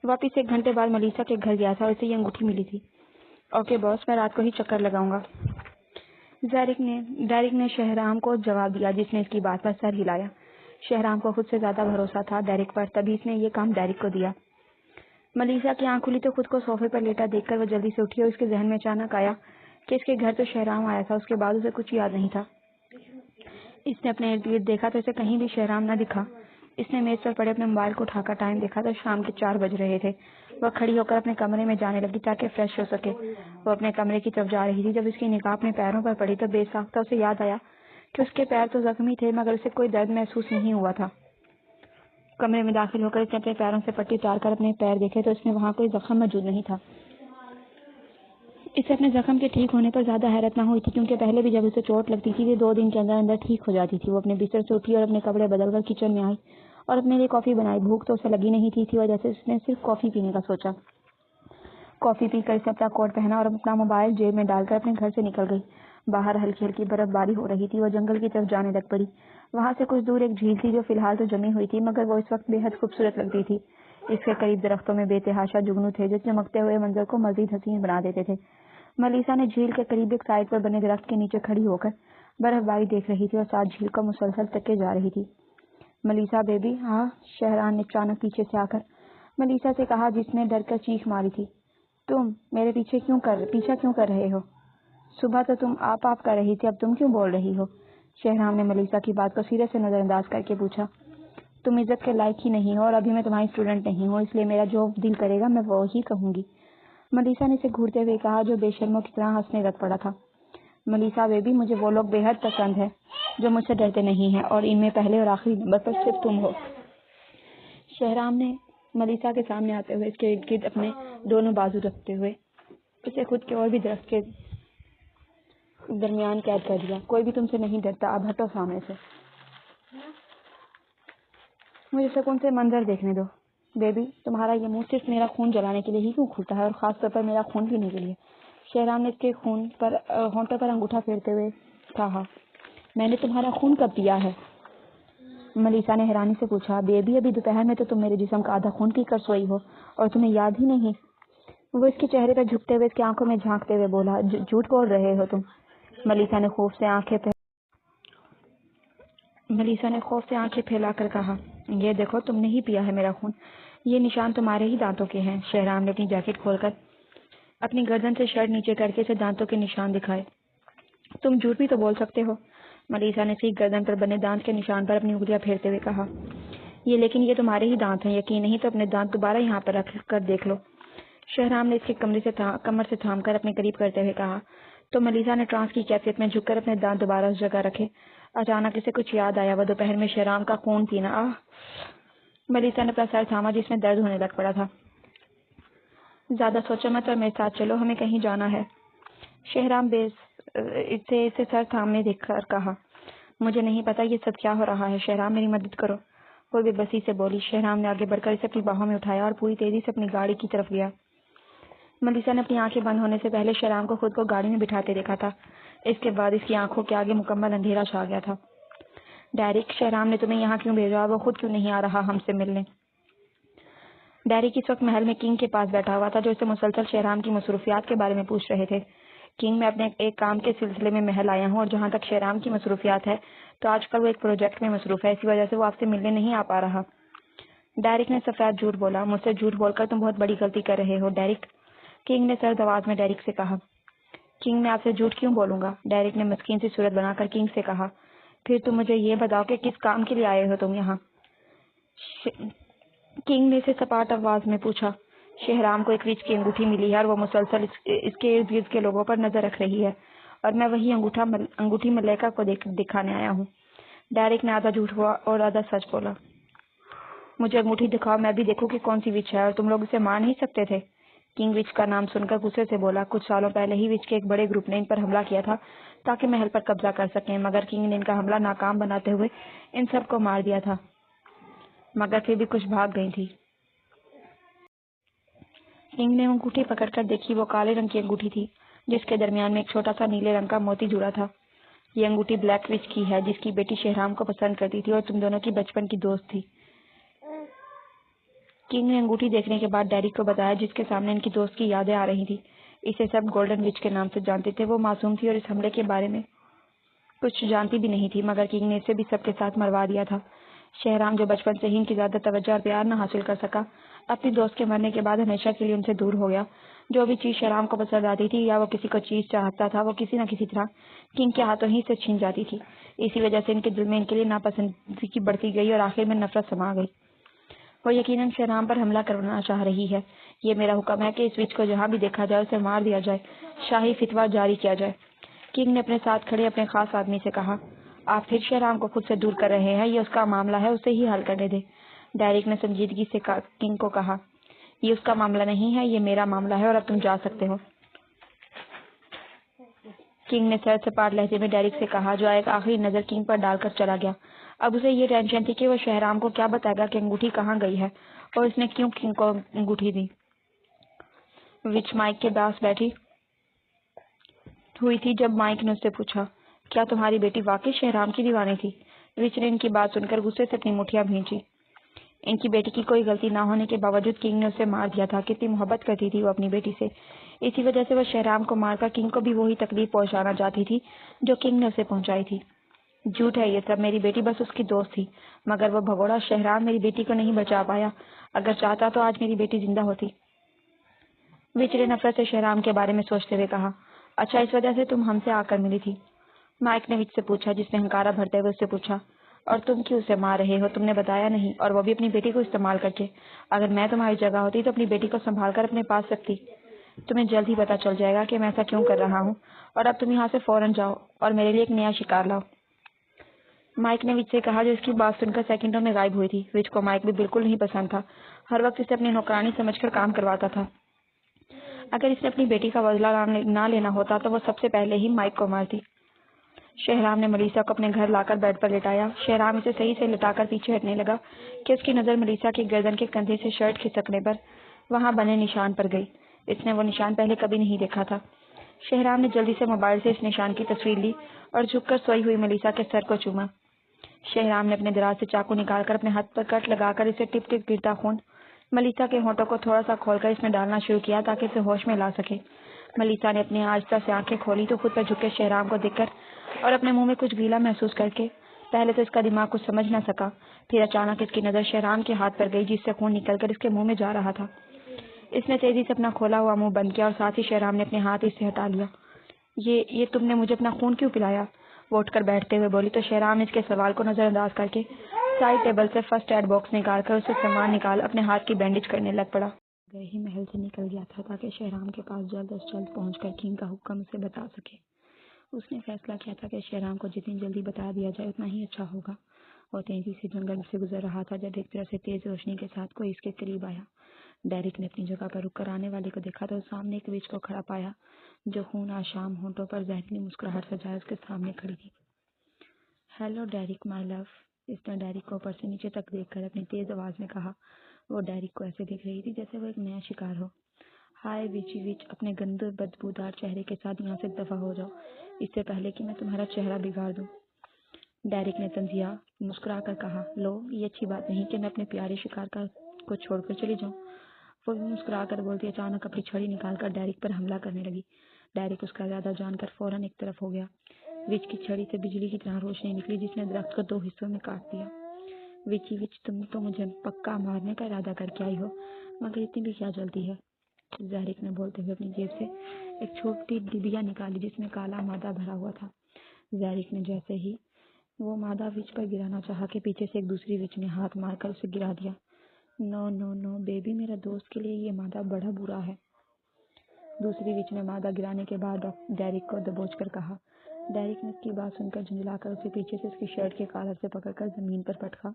واپس 1 گھنٹے بعد ملیسا کے گھر گیا تھا اور اسے یہ انگوٹھی ملی تھی۔ اوکے باس، میں رات کو ہی چکر لگاؤں گا، ڈیرک نے شہرام کو جواب دیا جس نے اس کی بات پر سر ہلایا۔ شہرام کو خود سے زیادہ بھروسہ تھا ڈیرک پر، تبھی اس نے یہ کام ڈیرک کو دیا۔ ملیسا کی آنکھ کھلی تو خود کو صوفے پر لیٹا دیکھ کر وہ جلدی سے اٹھی اور اس کے ذہن میں اچانک آیا کہ اس کے گھر تو شہرام آیا تھا، اس کے بعد اسے کچھ یاد نہیں تھا۔ اس نے اپنے ارد گرد دیکھا تو اسے کہیں بھی شہرام نہ دکھا۔ اس نے میز پر پڑے اپنے موبائل کو اٹھا کر ٹائم دیکھا تو شام کے 4 بج رہے تھے۔ وہ کھڑی ہو کر اپنے کمرے میں جانے لگی تاکہ فریش ہو سکے۔ وہ اپنے کمرے کی طرف جا رہی تھی جب اس کی نگاہ اپنے پیروں پر پڑی تو بے ساختہ اسے یاد آیا کہ اس کے پیر تو زخمی تھے مگر اسے کوئی درد محسوس نہیں ہوا تھا۔ کمرے میں داخل ہو کر اس نے اپنے پیروں سے پٹی اتار کر اپنے پیر دیکھے تو اس میں وہاں کوئی زخم موجود نہیں تھا۔ اسے اپنے زخم کے ٹھیک ہونے پر زیادہ حیرت نہ ہوئی تھی کیونکہ پہلے بھی جب اسے چوٹ لگتی تھی وہ 2 دن کے اندر اندر ٹھیک ہو جاتی تھی۔ وہ اپنے بستر سے اٹھی اور اپنے کپڑے بدل کر کچن میں آئی اور اپنے لیے کافی بنائی۔ بھوک تو اسے لگی نہیں تھی وجہ سے اس نے صرف کافی پینے کا سوچا۔ کافی پی کر اس نے اپنا کوٹ پہنا اور اپنا موبائل جیب میں ڈال کر اپنے گھر سے نکل گئی۔ باہر ہلکی ہلکی برف باری ہو رہی تھی۔ وہ جنگل کی طرف جانے لگ پڑی۔ وہاں سے کچھ دور ایک جھیل تھی جو فی الحال تو جمی ہوئی تھی مگر وہ اس وقت بے حد خوبصورت لگتی تھی۔ اس کے قریب درختوں میں بے تحاشا جگنو تھے جو چمکتے ہوئے منظر کو مزید حسین بنا دیتے تھے۔ ملیسا نے جھیل کے قریب ایک سائڈ پر بنے درخت کے نیچے کھڑی ہو کر برف باری دیکھ رہی تھی اور ساتھ جھیل کو مسلسل تکے جا رہی تھی۔ ملیسا بیبی، ہاں، شہرام نے اچانک پیچھے سے آ کر ملیسا سے کہا جس نے ڈر کر چیخ ماری تھی۔ تم میرے پیچھا کیوں کر رہے ہو؟ صبح تو تم آپ کر رہی تھی، اب تم کیوں بول رہی ہو؟ شہرام نے ملیسا کی بات کو سیرے سے نظر انداز کر کے پوچھا۔ تم عزت کے لائق ہی نہیں ہو اور ابھی میں تمہاری اسٹوڈنٹ نہیں ہوں، اس لیے میرا جو دل کرے گا میں وہی کہوں گی۔ ملیسا نے اسے گھورتے ہوئے کہا جو بے شرموں کی طرح ہنسنے لگ پڑا تھا۔ ملیسا بیبی، مجھے وہ لوگ بے حد پسند ہے جو مجھ سے ڈرتے نہیں ہیں، اور ان میں پہلے اور آخری نمبر پر صرف تم ہو۔ شہرام نے ملیسا کے سامنے آتے ہوئے اس کے ارد گرد اپنے دونوں بازو رکھتے ہوئے اسے خود کے اور بھی درخت کے درمیان قید کر دیا۔ کوئی بھی تم سے نہیں ڈرتا، اب ہٹو سامنے سے، مجھے سکون سے منظر دیکھنے دو۔ بیبی، تمہارا یہ منہ صرف میرا خون جلانے کے لیے ہی کیوں کھلتا ہے، اور خاص طور پر میرا خون پینے کے لیے؟ شہرام نے اس کے ہونٹوں پر انگوٹھا پھیرتے ہوئے کہا۔ میں نے تمہارا خون کب پیا ہے؟ ملیسا نے حیرانی سے پوچھا۔ بیبی، ابھی دوپہر میں تو تم میرے جسم کا آدھا خون پی کر سوئی ہو اور تمہیں یاد ہی نہیں۔ وہ اس کے چہرے پر جھکتے ہوئے اس کی آنکھوں میں جھانکتے ہوئے بولا۔ جھوٹ بول رہے ہو تم۔ ملیسا نے خوف سے آنکھیں پھیلا کر کہا۔ یہ دیکھو، تم نے ہی پیا ہے میرا خون، یہ نشان تمہارے ہی دانتوں کے ہیں۔ شہرام نے اپنی جیکٹ کھول کر اپنی گردن سے شرٹ نیچے کر کے اسے دانتوں کے نشان دکھائے۔ تم جھوٹ بھی تو بول سکتے ہو، ملیسا نے اسی گردن پر بنے دانت کے نشان پر اپنی انگلیاں پھیرتے ہوئے کہا۔ لیکن یہ تمہارے ہی دانت ہیں، یقین نہیں تو اپنے دانت دوبارہ یہاں پر رکھ کر دیکھ لو۔ شہرام نے اس کی کمر سے تھام کر اپنے قریب کرتے ہوئے کہا۔ تو ملیسا نے ٹرانس کی کیفیت میں جھک کر اپنے دانت دوبارہ اس جگہ رکھے۔ اچانک اسے کچھ یاد آیا، وہ دوپہر میں شہرام کا خون پینا۔ ملیسا نے اپنا سر تھاما جس میں درد ہونے لگ پڑا تھا۔ زیادہ سوچو مت اور میرے ساتھ چلو، ہمیں کہیں جانا ہے۔ شہرام اسے سر تھامنے دیکھ کر کہا۔ مجھے نہیں پتا یہ سب کیا ہو رہا ہے، شہرام میری مدد کرو، وہ بے بسی سے بولی۔ شہرام نے آگے بڑھ کر اسے اپنی باہوں میں اٹھایا اور پوری تیزی سے اپنی گاڑی کی طرف گیا۔ ملیسا نے اپنی آنکھیں بند ہونے سے پہلے شہرام کو خود کو گاڑی میں بٹھاتے دیکھا تھا۔ اس کے بعد اس کی آنکھوں کے آگے مکمل اندھیرا چھا گیا تھا۔ ڈیرک، شہرام نے تمہیں یہاں کیوں بھیجا؟ وہ خود کیوں نہیں آ رہا ہم سے ملنے؟ ڈیرک اس وقت محل میں کنگ کے پاس بیٹھا ہوا تھا، جو اسے مسلسل شہرام کی مصروفیات کے بارے میں پوچھ رہے تھے۔ کنگ، میں اپنے ایک کام کے سلسلے میں محل آیا ہوں، اور جہاں تک شہرام کی مصروفیات ہے تو آج کل وہ ایک پروجیکٹ میں مصروف ہے، اسی وجہ سے وہ آپ سے ملنے نہیں آ پا رہا۔ ڈیرک نے سفید جھوٹ بولا۔ مجھ سے جھوٹ بول کر تم بہت بڑی غلطی کر رہے ہو ڈیرک، کنگ نے سرد آواز میں ڈیرک سے کہا۔ کنگ، میں آپ سے جھوٹ کیوں بولوں گا؟ ڈیرک نے مسکین سی صورت بنا کر کنگ سے کہا۔ پھر تم مجھے یہ بتاؤ کہ کس کام کے لیے آئے ہو تم یہاں؟ کنگ نے اسے سپاٹ آواز میں پوچھا۔ شہرام کو ایک وچ کی انگوٹھی ملی ہے اور وہ مسلسل اس کے ارد گرد کے لوگوں پر نظر رکھ رہی ہے، اور میں وہی انگوٹھی ملیکا کو دکھانے آیا ہوں۔ ڈیرک نے آدھا جھوٹ ہوا اور آدھا سچ بولا۔ مجھے انگوٹھی دکھاؤ، میں بھی دیکھوں کہ کون سی وچ ہے، اور تم لوگ اسے مار نہیں سکتے تھے؟ کنگ وچ کا نام سن کر غصے سے بولا۔ کچھ سالوں پہلے ہی وچ کے ایک بڑے گروپ نے ان پر حملہ کیا تھا تاکہ محل پر قبضہ کر سکیں، مگر کنگ نے ان کا حملہ ناکام بناتے ہوئے ان سب کو مار دیا تھا، مگر پھر بھی کچھ بھاگ گئی تھی۔ کنگ نے انگوٹھی پکڑ کر دیکھی، وہ کالے رنگ کی انگوٹھی تھی جس کے درمیان میں ایک چھوٹا سا نیلے رنگ کا موتی جڑا تھا۔ یہ انگوٹھی بلیک وچ کی ہے، جس کی بیٹی شہرام کو پسند کرتی تھی اور تم دونوں کی بچپن کی دوست تھی۔ کنگ نے انگوٹھی دیکھنے کے بعد ڈیرک کو بتایا، جس کے سامنے ان کی دوست کی یادیں آ رہی تھی۔ اسے سب گولڈن وچ کے نام سے جانتے تھے۔ وہ معصوم تھی اور اس حملے کے بارے میں کچھ جانتی بھی نہیں تھی، مگر کنگ نے اسے بھی سب کے ساتھ مروا دیا تھا۔ شہرام، جو بچپن سے ہی ان کی زیادہ توجہ اور پیار نہ حاصل کر سکا، اپنی دوست کے مرنے کے بعد ہمیشہ کے لیے ان سے دور ہو گیا۔ جو بھی چیز شہرام کو پسند آتی تھی یا وہ کسی کو چیز چاہتا تھا، وہ کسی نہ کسی طرح کنگ کے ہاتھوں ہی سے چھین جاتی تھی۔ اسی وجہ سے ان کے دل میں ان کے لیے ناپسندی بڑھتی گئی اور آخر میں نفرت سما گئی۔ وہ یقیناً شہرام پر حملہ کرنا چاہ رہی ہے۔ یہ میرا حکم ہے کہ اس وچ کو جہاں بھی دیکھا جائے اسے مار دیا جائے، شاہی فتویٰ جاری کیا جائے۔ کنگ نے اپنے ساتھ کھڑے اپنے خاص آدمی سے کہا۔ آپ پھر شہرام کو خود سے دور کر رہے ہیں، یہ اس کا معاملہ ہے، اسے ہی حل کرنے دیں۔ ڈیرک نے سنجیدگی سے کنگ کو کہا۔ یہ اس کا معاملہ نہیں ہے، یہ میرا معاملہ ہے، اور اب تم جا سکتے ہو۔ کنگ نے سر سپاٹ لہجے میں ڈیرک سے کہا، جو ایک آخری نظر کنگ پر ڈال کر چلا گیا۔ اب اسے یہ ٹینشن تھی کہ وہ شہرام کو کیا بتائے گا کہ انگوٹھی کہاں گئی ہے، اور اس نے کیوں کنگ کو انگوٹھی دی۔ وچ مائک کے پاس بیٹھی ہوئی تھی جب مائک نے اس سے پوچھا، کیا تمہاری بیٹی واقعی شہرام کی دیوانی تھی؟ وچ نے ان کی بات سن کر غصے سے اپنی مٹھیاں بھینچی۔ ان کی بیٹی کی کوئی غلطی نہ ہونے کے باوجود کنگ نے اسے مار دیا تھا۔ کتنی محبت کرتی تھی وہ اپنی بیٹی سے، اسی وجہ سے وہ شہرام کو مار کر کنگ کو بھی وہی تکلیف پہنچانا چاہتی تھی جو کنگ نے اسے پہنچائی تھی۔ جھوٹ ہے یہ سب، میری بیٹی بس اس کی دوست تھی، مگر وہ بھگوڑا شہرام میری بیٹی کو نہیں بچا پایا، اگر چاہتا تو آج میری بیٹی زندہ ہوتی۔ وچ نے نفرت سے شہرام کے بارے میں سوچتے ہوئے کہا، اچھا اس وجہ سے تم ہم سے آ کر ملی تھی؟ مائک نے وچ سے پوچھا، جس نے ہنکارا بھرتے ہوئے اس سے پوچھا، اور تم کیوں اسے مار رہے ہو؟ تم نے بتایا نہیں، اور وہ بھی اپنی بیٹی کو استعمال کر کے۔ اگر میں تمہاری جگہ ہوتی تو اپنی بیٹی کو سنبھال کر اپنے پاس رکھتی۔ تمہیں جلد ہی پتا چل جائے گا کہ میں ایسا کیوں کر رہا ہوں، اور اب تم یہاں سے فوراً جاؤ اور میرے لیے ایک نیا شکار لاؤ۔ مائک نے وچ سے کہا، جو اس کی بات سن کر سیکنڈوں میں غائب ہوئی تھی۔ وچ کو مائک بھی بالکل نہیں پسند تھا، ہر وقت اسے اپنی نوکرانی سمجھ کر کام کرواتا تھا۔ اگر اس نے اپنی بیٹی کا بدلہ نہ لینا ہوتا تو وہ سب سے پہلے ہی مائک کو مارتی۔ شہرام نے ملیسا کو اپنے گھر لا کر بیڈ پر لٹایا۔ شہرام اسے صحیح سے لٹا کر پیچھے ہٹنے لگا کہ اس کی نظر ملیسا کی گردن کے کندھے سے شرٹ کھسکنے پر وہاں بنے نشان پر گئی۔ اس نے وہ نشان پہلے کبھی نہیں دیکھا تھا۔ شہرام نے جلدی سے موبائل سے اس نشان کی تصویر لی اور جھک کر سوئی ہوئی ملیسا کے سر کو چوما۔ شہرام نے اپنے دراز سے چاقو نکال کر اپنے ہاتھ پر کٹ لگا کر اسے ٹپ ٹپ گرتا خون ملیسا کے ہونٹوں کو تھوڑا سا کھول کر اس میں ڈالنا شروع کیا تاکہ اسے ہوش میں لا سکے۔ ملیسا نے اپنی آہستہ سے آنکھیں کھولی تو خود پر جھکے شہرام کو دیکھ کر اور اپنے منہ میں کچھ گیلا محسوس کر کے پہلے تو اس کا دماغ کچھ سمجھ نہ سکا، پھر اچانک اس کی نظر شہرام کے ہاتھ پر گئی جس سے خون نکل کر اس کے منہ میں جا رہا تھا۔ اس نے تیزی سے اپنا کھولا ہوا منہ بند کیا اور ساتھ ہی شہرام نے اپنے ہاتھ اس سے ہٹا لیا۔ یہ تم نے مجھے اپنا خون کیوں پلایا؟ وہ اٹھ کر بیٹھتے ہوئے بولی تو شہرام نے اس کے سوال کو نظر انداز کر کے سائڈ ٹیبل سے فرسٹ ایڈ باکس نکال کر اسے سامان نکال اپنے ہاتھ کی بینڈیج کرنے لگ پڑا۔ گئے ہی محل سے نکل گیا تھا تاکہ شہرام کے پاس جلد از جلد پہنچ کر کنگ کا حکم اسے بتا سکے۔ اس نے فیصلہ کیا تھا کہ شہرام کو جتنی جلدی بتا دیا جائے اتنا ہی اچھا ہوگا۔ وہ تیزی سے جنگل سے گزر رہا تھا جب ایک طرف سے تیز روشنی کے ساتھ کوئی اس کے قریب آیا۔ ڈیرک نے اپنی جگہ پر رک کر آنے والے کو دیکھا تو سامنے ایک وچ کو کھڑا پایا جو خون آشام ہونٹوں پر زہریلی مسکراہٹ سجائے اس کے سامنے کھڑی تھی۔ ہیلو ڈیرک مائی لو، اس نے ڈیرک کو اوپر سے نیچے تک دیکھ کر اپنی تیز آواز میں کہا۔ وہ ڈیرک کو ایسے دیکھ رہی تھی جیسے وہ ایک نیا شکار ہو۔ ہائے وچی وچ، اپنے گندے بدبودار چہرے کے ساتھ یہاں سے دفع ہو جاؤ اس سے پہلے کہ میں تمہارا چہرہ بگاڑ دوں۔ ڈیرک نے تنزیہ مسکرا کر کہا، لو یہ اچھی بات نہیں کہ میں اپنے پیارے شکار کو چھوڑ کر چلی جاؤں۔ وہ بھی مسکرا کر بولتی اچانک اپنی چھڑی نکال کر ڈیرک پر حملہ کرنے لگی۔ ڈیرک اس کا ارادہ جان کر فوراً ایک طرف ہو گیا۔ وچ کی چھڑی سے بجلی کی طرح روشنی نکلی جس نے درخت کو 2 حصوں میں کاٹ دیا۔ وچی وچ، تم تو مجھے پکا مارنے کا ارادہ کر کے آئی ہو، مگر اتنی بھی کیا جلدی ہے؟ ڈیرک نے بولتے ہوئے اپنی جیب سے ایک چھوٹی ڈبیا نکالی جس میں کالا مادہ بھرا ہوا تھا۔ ڈیرک نے جیسے ہی وہ مادہ وچ پر گرانا چاہا کہ پیچھے سے ایک دوسری وچ نے ہاتھ مار کر اسے گرا دیا۔ نو نو نو بیبی، میرا دوست کے لیے یہ مادہ بڑا برا ہے۔ دوسری وچ نے مادہ گرانے کے بعد ڈیرک کو دبوچ کر کہا۔ ڈیرک نے اس کی بات سن کر جھنجلا کر اسے پیچھے سے اس کی شرٹ کے کالر سے پکڑ کر زمین پر پٹکا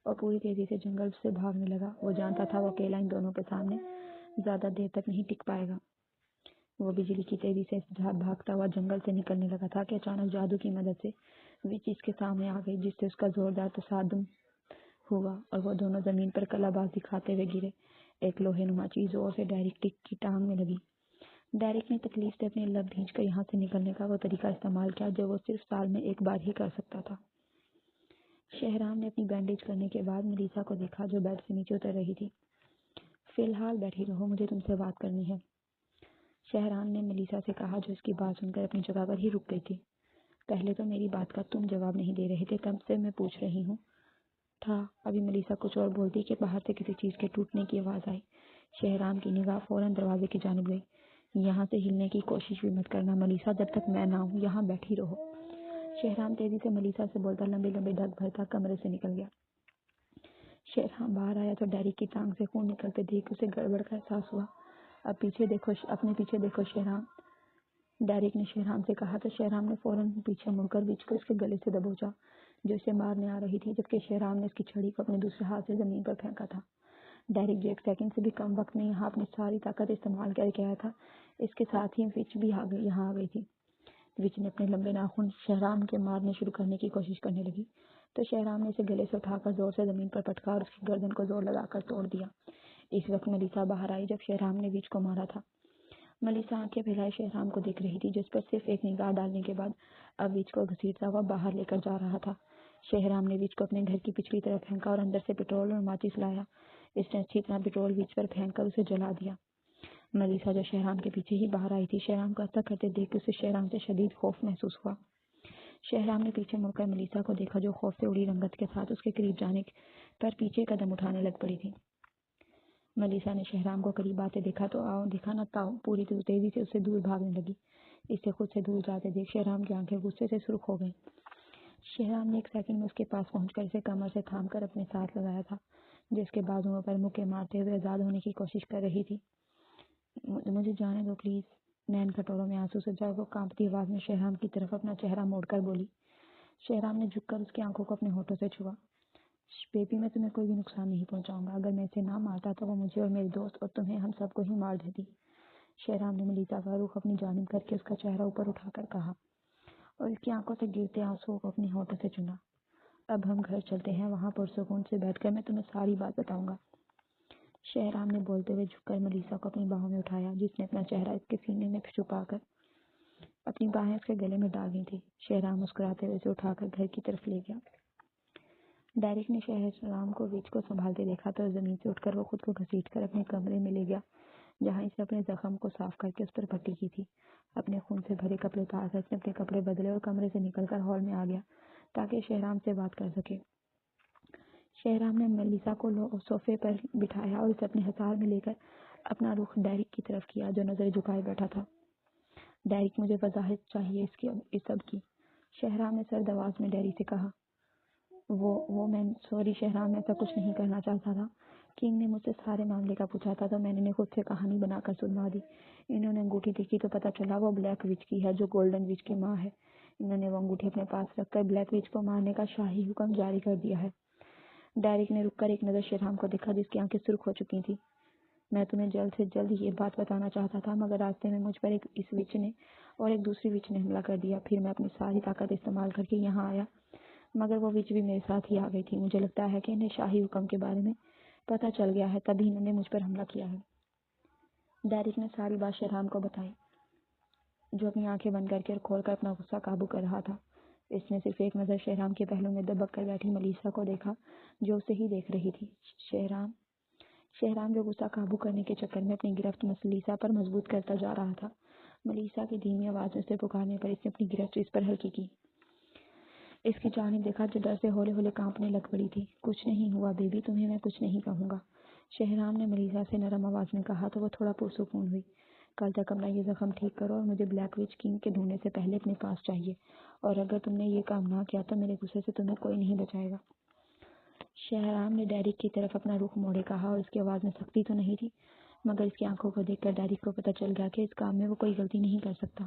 اور پوری تیزی سے جنگل سے بھاگنے لگا۔ وہ جانتا تھا وہ اکیلا ان دونوں کے سامنے زیادہ دیر تک نہیں ٹک پائے گا۔ وہ بجلی کی تیزی سے بھاگتا ہوا جنگل سے نکلنے لگا تھا کہ اچانک جادو کی مدد سے وچ اس کے سامنے آ گئی جس سے اس کا زوردار تصادم ہوا اور وہ دونوں زمین پر کلا بازی کھاتے ہوئے گرے۔ ایک لوہے نما چیز زور سے ڈیرک کی ٹانگ میں لگی۔ ڈیرک نے تکلیف سے اپنے لب بھینچ کر یہاں سے نکلنے کا وہ طریقہ استعمال کیا جو وہ صرف سال میں ایک بار ہی کر سکتا تھا۔ شہرام نے اپنی بینڈیج کرنے کے بعد ملیسا کو دیکھا جو بیڈ سے نیچے اتر رہی تھی۔ فی الحال بیٹھی رہو، مجھے تم سے بات کرنی ہے، شہرام نے ملیسا سے کہا جو اس کی بات سن کر اپنی جگہ پر ہی رک گئی تھی۔ پہلے تو میری بات کا تم جواب نہیں دے رہے تھے، تب سے میں پوچھ رہی ہوں تھا۔ ابھی ملیسا کچھ اور بولتی کہ باہر سے کسی چیز کے ٹوٹنے کی آواز آئی۔ شہرام کی نگاہ فوراً دروازے کی جانب گئی۔ یہاں سے ہلنے کی کوشش بھی مت کرنا ملیسا، جب تک میں نہ ہوں یہاں بیٹھی رہو۔ شہرام تیزی سے ملیسا سے بولتا لمبے لمبے ڈگ بھرتا کمرے سے نکل گیا۔ شہرام باہر آیا تو ڈیرک کی ٹانگ سے خون نکلتے دیکھ اسے گڑبڑ کا احساس ہوا۔ اب پیچھے دیکھو، اپنے پیچھے دیکھو شہرام، ڈیرک نے شہرام سے کہا تو شہرام نے فوراً پیچھے مڑ کر وچ کو اس کے گلے سے دبوچا جو اسے مارنے آ رہی تھی، جبکہ شہرام نے اس کی چھڑی کو اپنے دوسرے ہاتھ سے زمین پر پھینکا تھا۔ ڈیرک جو 1 سیکنڈ سے بھی کم وقت میں یہاں اپنی ساری طاقت استعمال کر کے آیا تھا، اس کے ساتھ ہی وچ بھی یہاں آ گئی تھی۔ وچ نے اپنے لمبے ناخن شہرام کے مارنے شروع کرنے کی کوشش کرنے لگی تو شہرام نے اسے گلے سے اٹھا کر زور سے زمین پر پٹکا اور اس کی گردن کو زور لگا کر توڑ دیا۔ اس وقت ملیسا باہر آئی جب شہرام نے وچ کو مارا تھا۔ ملیسا آنکھیں پھیلائے شہرام کو دیکھ رہی تھی جس پر صرف ایک نگاہ ڈالنے کے بعد اب وچ کو گھسیٹتا ہوا باہر لے کر جا رہا تھا۔ شہرام نے وچ کو اپنے گھر کی پچھلی طرف پھینکا اور اندر سے پٹرول اور ماچس لایا۔ اس نے اچھی طرح پٹرول وچ پر پھینک کر اسے جلا دیا۔ ملیسا جو شہرام کے پیچھے ہی باہر آئی تھی، شہرام کو ایسا کرتے دیکھ کے اسے شہرام سے شدید خوف محسوس ہوا۔ شہرام نے پیچھے مڑ کر ملیسا کو دیکھا جو خوف سے اڑی رنگت کے ساتھ اس کے قریب جانے پر پیچھے قدم اٹھانے لگ پڑی تھی۔ ملیسا نے شہرام کو قریب آتے دیکھا تو دکھا نہ تاؤ پوری تیزی سے اس سے دور بھاگنے لگی۔ اسے خود سے دور جاتے دیکھ شہرام کی آنکھیں غصے سے سرخ ہو گئیں۔ شہرام نے ایک سیکنڈ میں اس کے پاس پہنچ کر اسے کمر سے تھام کر اپنے ساتھ لگایا تھا، جس کے بازوؤں پر مکے مارتے ہوئے آزاد ہونے کی کوشش کر رہی تھی۔ مجھے جانے دو پلیز، نین کٹوروں میں آنسو سجا وہ کانپتی آواز میں شہرام کی طرف اپنا چہرہ موڑ کر بولی۔ شہرام نے جھک کر اس کی آنکھوں کو اپنے ہونٹوں سے چھوا۔ بیبی میں تمہیں کوئی بھی نقصان نہیں پہنچاؤں گا، اگر میں اسے نہ مارتا تو وہ مجھے اور میرے دوست اور تمہیں ہم سب کو ہی مار دیتی۔ شہرام نے ملیسا کا رخ اپنی جانب کر کے اس کا چہرہ اوپر اٹھا کر کہا اور اس کی آنکھوں سے گرتے آنسوؤں کو اپنے ہونٹوں سے چنا۔ اب ہم گھر چلتے ہیں، وہاں پرسکون سے بیٹھ کر میں تمہیں ساری بات بتاؤں گا۔ شہرام نے بولتے ہوئے جھک کر ملیسا کو اپنی باہوں میں اٹھایا، جس نے اپنا چہرہ اس کے سینے میں چھپا کر اپنی باہیں اس کے گلے میں ڈال دی تھی۔ شہرام مسکراتے ہوئے اسے اٹھا کر گھر کی طرف لے گیا۔ ڈیرک نے شہرام کو ویچ کو سنبھالتے دیکھا تو زمین سے اٹھ کر وہ خود کو گھسیٹ کر اپنے کمرے میں لے گیا، جہاں اس نے اپنے زخم کو صاف کر کے اس پر پٹی کی تھی۔ اپنے خون سے بھرے کپڑے اتار کر اس نے اپنے کپڑے بدلے اور کمرے سے نکل کر ہال میں آ گیا تاکہ شہرام سے بات کر سکے۔ شہرام نے ملیسا کو صوفے پر بٹھایا اور اسے اپنے ہتھیار میں لے کر اپنا رخ ڈیرک کی طرف کیا، جو نظر جھکائے بیٹھا تھا۔ ڈیرک، مجھے وضاحت چاہیے اس سب کی، شہرام نے سرد آواز میں ڈیری سے کہا۔ میں سوری شہرام، میں ایسا کچھ نہیں کرنا چاہتا تھا۔ کنگ نے مجھ سے سارے معاملے کا پوچھا تھا تو میں نے خود سے کہانی بنا کر سنا دی۔ انہوں نے انگوٹھی دیکھی تو پتہ چلا وہ بلیک وچ کی ہے جو گولڈن وچ کی ماں ہے۔ انہوں نے وہ انگوٹھی اپنے پاس رکھ کر بلیک وچ کو مارنے کا شاہی حکم جاری کر دیا ہے۔ ڈیرک نے رک کر ایک نظر شہرام کو دیکھا جس کی آنکھیں سرخ ہو چکی تھیں۔ میں تمہیں جلد سے جلد یہ بات بتانا چاہتا تھا، مگر راستے میں مجھ پر اس وچ نے اور ایک دوسری وچ نے حملہ کر دیا۔ پھر میں اپنی ساری طاقت استعمال کر کے یہاں آیا، مگر وہ وچ بھی میرے ساتھ ہی آ گئی تھی۔ مجھے لگتا ہے کہ انہیں شاہی حکم کے بارے میں پتہ چل گیا ہے، تبھی انہوں نے مجھ پر حملہ کیا ہے۔ ڈیرک نے ساری بات شہرام کو بتائی، جو اپنی آنکھیں بند کر کے اور کھول کر اپنا غصہ قابو کر رہا تھا۔ اس نے صرف ایک نظر شہرام کے پہلو میں دبک کر بیٹھی ملیسا کو دیکھا جو اسے ہی دیکھ رہی تھی۔ شہرام جو غصہ قابو کرنے کے چکر میں اپنی گرفت ملیسا پر مضبوط کرتا جا رہا تھا۔ ملیسا کی دھیمی آواز میں اسے پکارنے پر اس نے اپنی گرفت اس پر ہلکی کی۔ اس کی جانب دیکھا جو ڈر سے ہولے ہولے کانپنے لگ پڑی تھی۔ کچھ نہیں ہوا بیبی، تمہیں میں کچھ نہیں کہوں گا، شہرام نے ملیسا سے نرم آواز میں کہا تو وہ تھوڑا پرسکون ہوئی۔ کل تک اپنا یہ زخم ٹھیک کرو اور مجھے بلیک وچ کنگ کے ڈھونڈنے سے پہلے اپنے پاس چاہیے، اور اگر تم نے یہ کام نہ کیا تو میرے غصے سے تمہیں کوئی نہیں بچائے گا۔ شہرام نے ڈیرک کی طرف اپنا رخ موڑے کہا اور اس کی آواز میں سختی تو نہیں تھی، مگر اس کی آنکھوں کو دیکھ کر ڈیرک کو پتہ چل گیا کہ اس کام میں وہ کوئی غلطی نہیں کر سکتا۔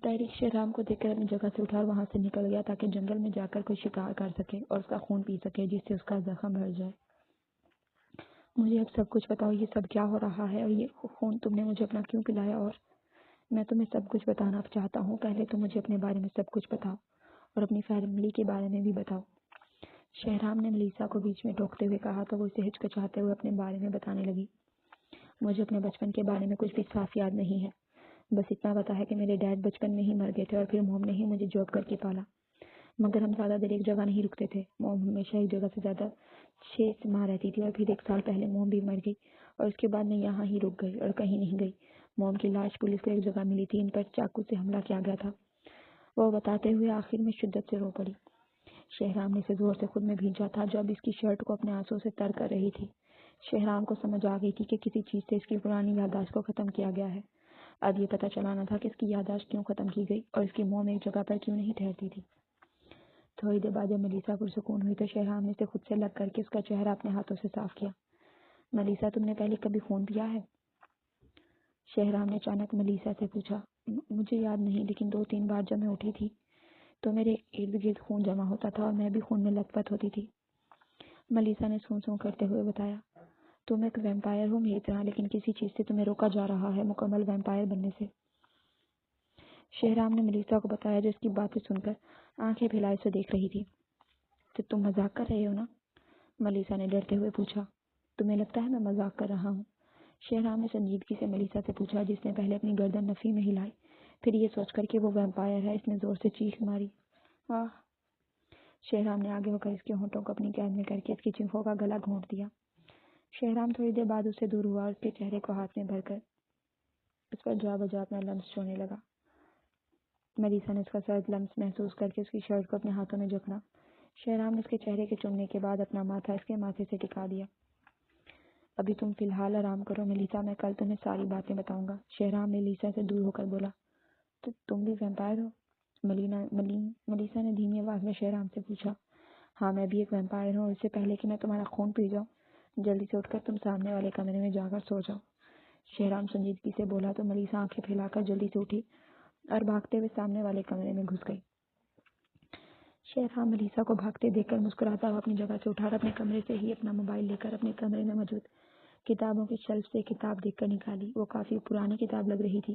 ڈیرک شہرام کو دیکھ کر اپنی جگہ سے اٹھا اور وہاں سے نکل گیا تاکہ جنگل میں جا کر کوئی شکار کر سکے اور اس کا خون پی سکے جس سے اس کا زخم بھر جائے۔ مجھے اب سب کچھ بتاؤ، یہ سب کیا ہو رہا ہے اور یہ خون تم نے مجھے اپنا کیوں پلایا؟ اور میں تمہیں سب کچھ بتانا چاہتا ہوں، پہلے تم مجھے اپنے بارے میں سب کچھ بتاؤ اور اپنی فیملی کے بارے میں بھی بتاؤ۔ شہرام نے ملیسا کو بیچ میں ٹوکتے ہوئے کہا تو وہ اسے ہچکچاتے ہوئے اپنے بارے میں بتانے لگی۔ مجھے اپنے بچپن کے بارے میں کچھ بھی صاف یاد نہیں ہے، بس اتنا پتا ہے کہ میرے ڈیڈ بچپن میں ہی مر گئے تھے اور پھر موم نے ہی مجھے جاب کر کے پالا، مگر ہم زیادہ دیر ایک جگہ نہیں رکتے تھے۔ موم ہمیشہ ایک جگہ سے زیادہ 6 ماہ رہتی تھی اور پھر 1 سال پہلے موم بھی مر گئی اور اس کے بعد میں یہاں ہی رک گئی اور کہیں نہیں گئی۔ موم کی لاش پولیس کو ایک جگہ ملی تھی، ان پر چاقو سے حملہ کیا گیا تھا، وہ بتاتے ہوئے آخر میں شدت سے رو پڑی۔ شہرام نے اسے زور سے خود میں بھینچا تھا جو اب اس کی شرٹ کو اپنے آنسوں سے تر کر رہی تھی۔ شہرام کو سمجھ آ گئی تھی کہ کسی چیز سے اس کی پرانی یادداشت کو ختم کیا گیا ہے۔ اب یہ پتہ چلانا تھا کہ اس کی یادداشت کیوں ختم کی گئی اور اس کی موم ایک جگہ پر کیوں نہیں ٹھہرتی تھی۔ تھوڑی دیر بعد جب ملیسا پرسکون ہوئی تو شہرام نے اسے خود سے لگ کر کے اس کا چہرہ اپنے ہاتھوں سے صاف کیا۔ ملیسا، تم نے پہلے کبھی خون پیا ہے؟ شہرام نے اچانک ملیسا سے پوچھا۔ مجھے یاد نہیں، لیکن 2-3 بار جب میں اٹھی تھی تو میرے ارد گرد خون جمع ہوتا تھا اور میں بھی خون میں لت پت ہوتی تھی، ملیسا نے سون سون کرتے ہوئے بتایا۔ تم ایک ویمپائر ہو میری طرح، لیکن کسی چیز سے تمہیں روکا جا رہا ہے مکمل ویمپائر بننے سے، شہرام نے ملیسا کو بتایا جو اس کی باتیں سن کر آنکھیں پھیلائے اسے دیکھ رہی تھی۔ تو تم مذاق کر رہے ہو نا؟ ملیسا نے ڈرتے ہوئے پوچھا۔ تمہیں لگتا ہے میں مذاق کر رہا ہوں؟ شہرام نے سنجیدگی سے ملیسا سے پوچھا، جس نے پہلے اپنی گردن نفی میں ہلائی، پھر یہ سوچ کر کہ وہ ویمپائر ہے اس نے زور سے چیخ ماری۔ آہ! شہرام نے آگے ہو کر اس کے ہونٹوں کو اپنی قید میں کر کے اس کی چیخوں کا گلا گھونٹ دیا۔ شہرام تھوڑی دیر بعد اس سے دور ہوا اور اس کے چہرے کو ہاتھ میں بھر کر اس پر جا بجا اپنا لمس چھونے لگا۔ ملیسا نے اس کا سرد لمس محسوس کر کے اس کی شرٹ کو اپنے ہاتھوں میں جکڑا۔ شہرام نے اس کے چہرے کے چومنے کے بعد اپنا ماتھا اس کے ماتھے سے ٹکا دیا۔ ابھی تم فی الحال آرام کرو ملیسا، میں کل تمہیں ساری باتیں بتاؤں گا۔ شہرام ملیسا سے دور ہو کر بولا۔ تو تم بھی ویمپائر ہو؟ ملیسا نے دھیمی آواز میں شہرام سے پوچھا۔ ہاں، میں بھی ایک ویمپائر ہوں، اور اس سے پہلے کہ میں تمہارا خون پی جاؤں، جلدی سے اٹھ کر تم سامنے والے کمرے میں جا کر سو جاؤ۔ شہرام سنجیدگی سے بولا تو ملیسا آنکھیں پھیلا کر جلدی سے اٹھی اور بھاگتے ہوئے سامنے والے کمرے میں گھس گئی۔ شہرام ملیسا کو بھاگتے دیکھ کر مسکراتا ہوا اپنی جگہ سے اٹھا اور اپنے کمرے سے ہی اپنا موبائل لے کر اپنے کمرے میں موجود کتابوں کی شیلف سے کتاب دیکھ کر نکالی۔ وہ کافی پرانی کتاب لگ رہی تھی۔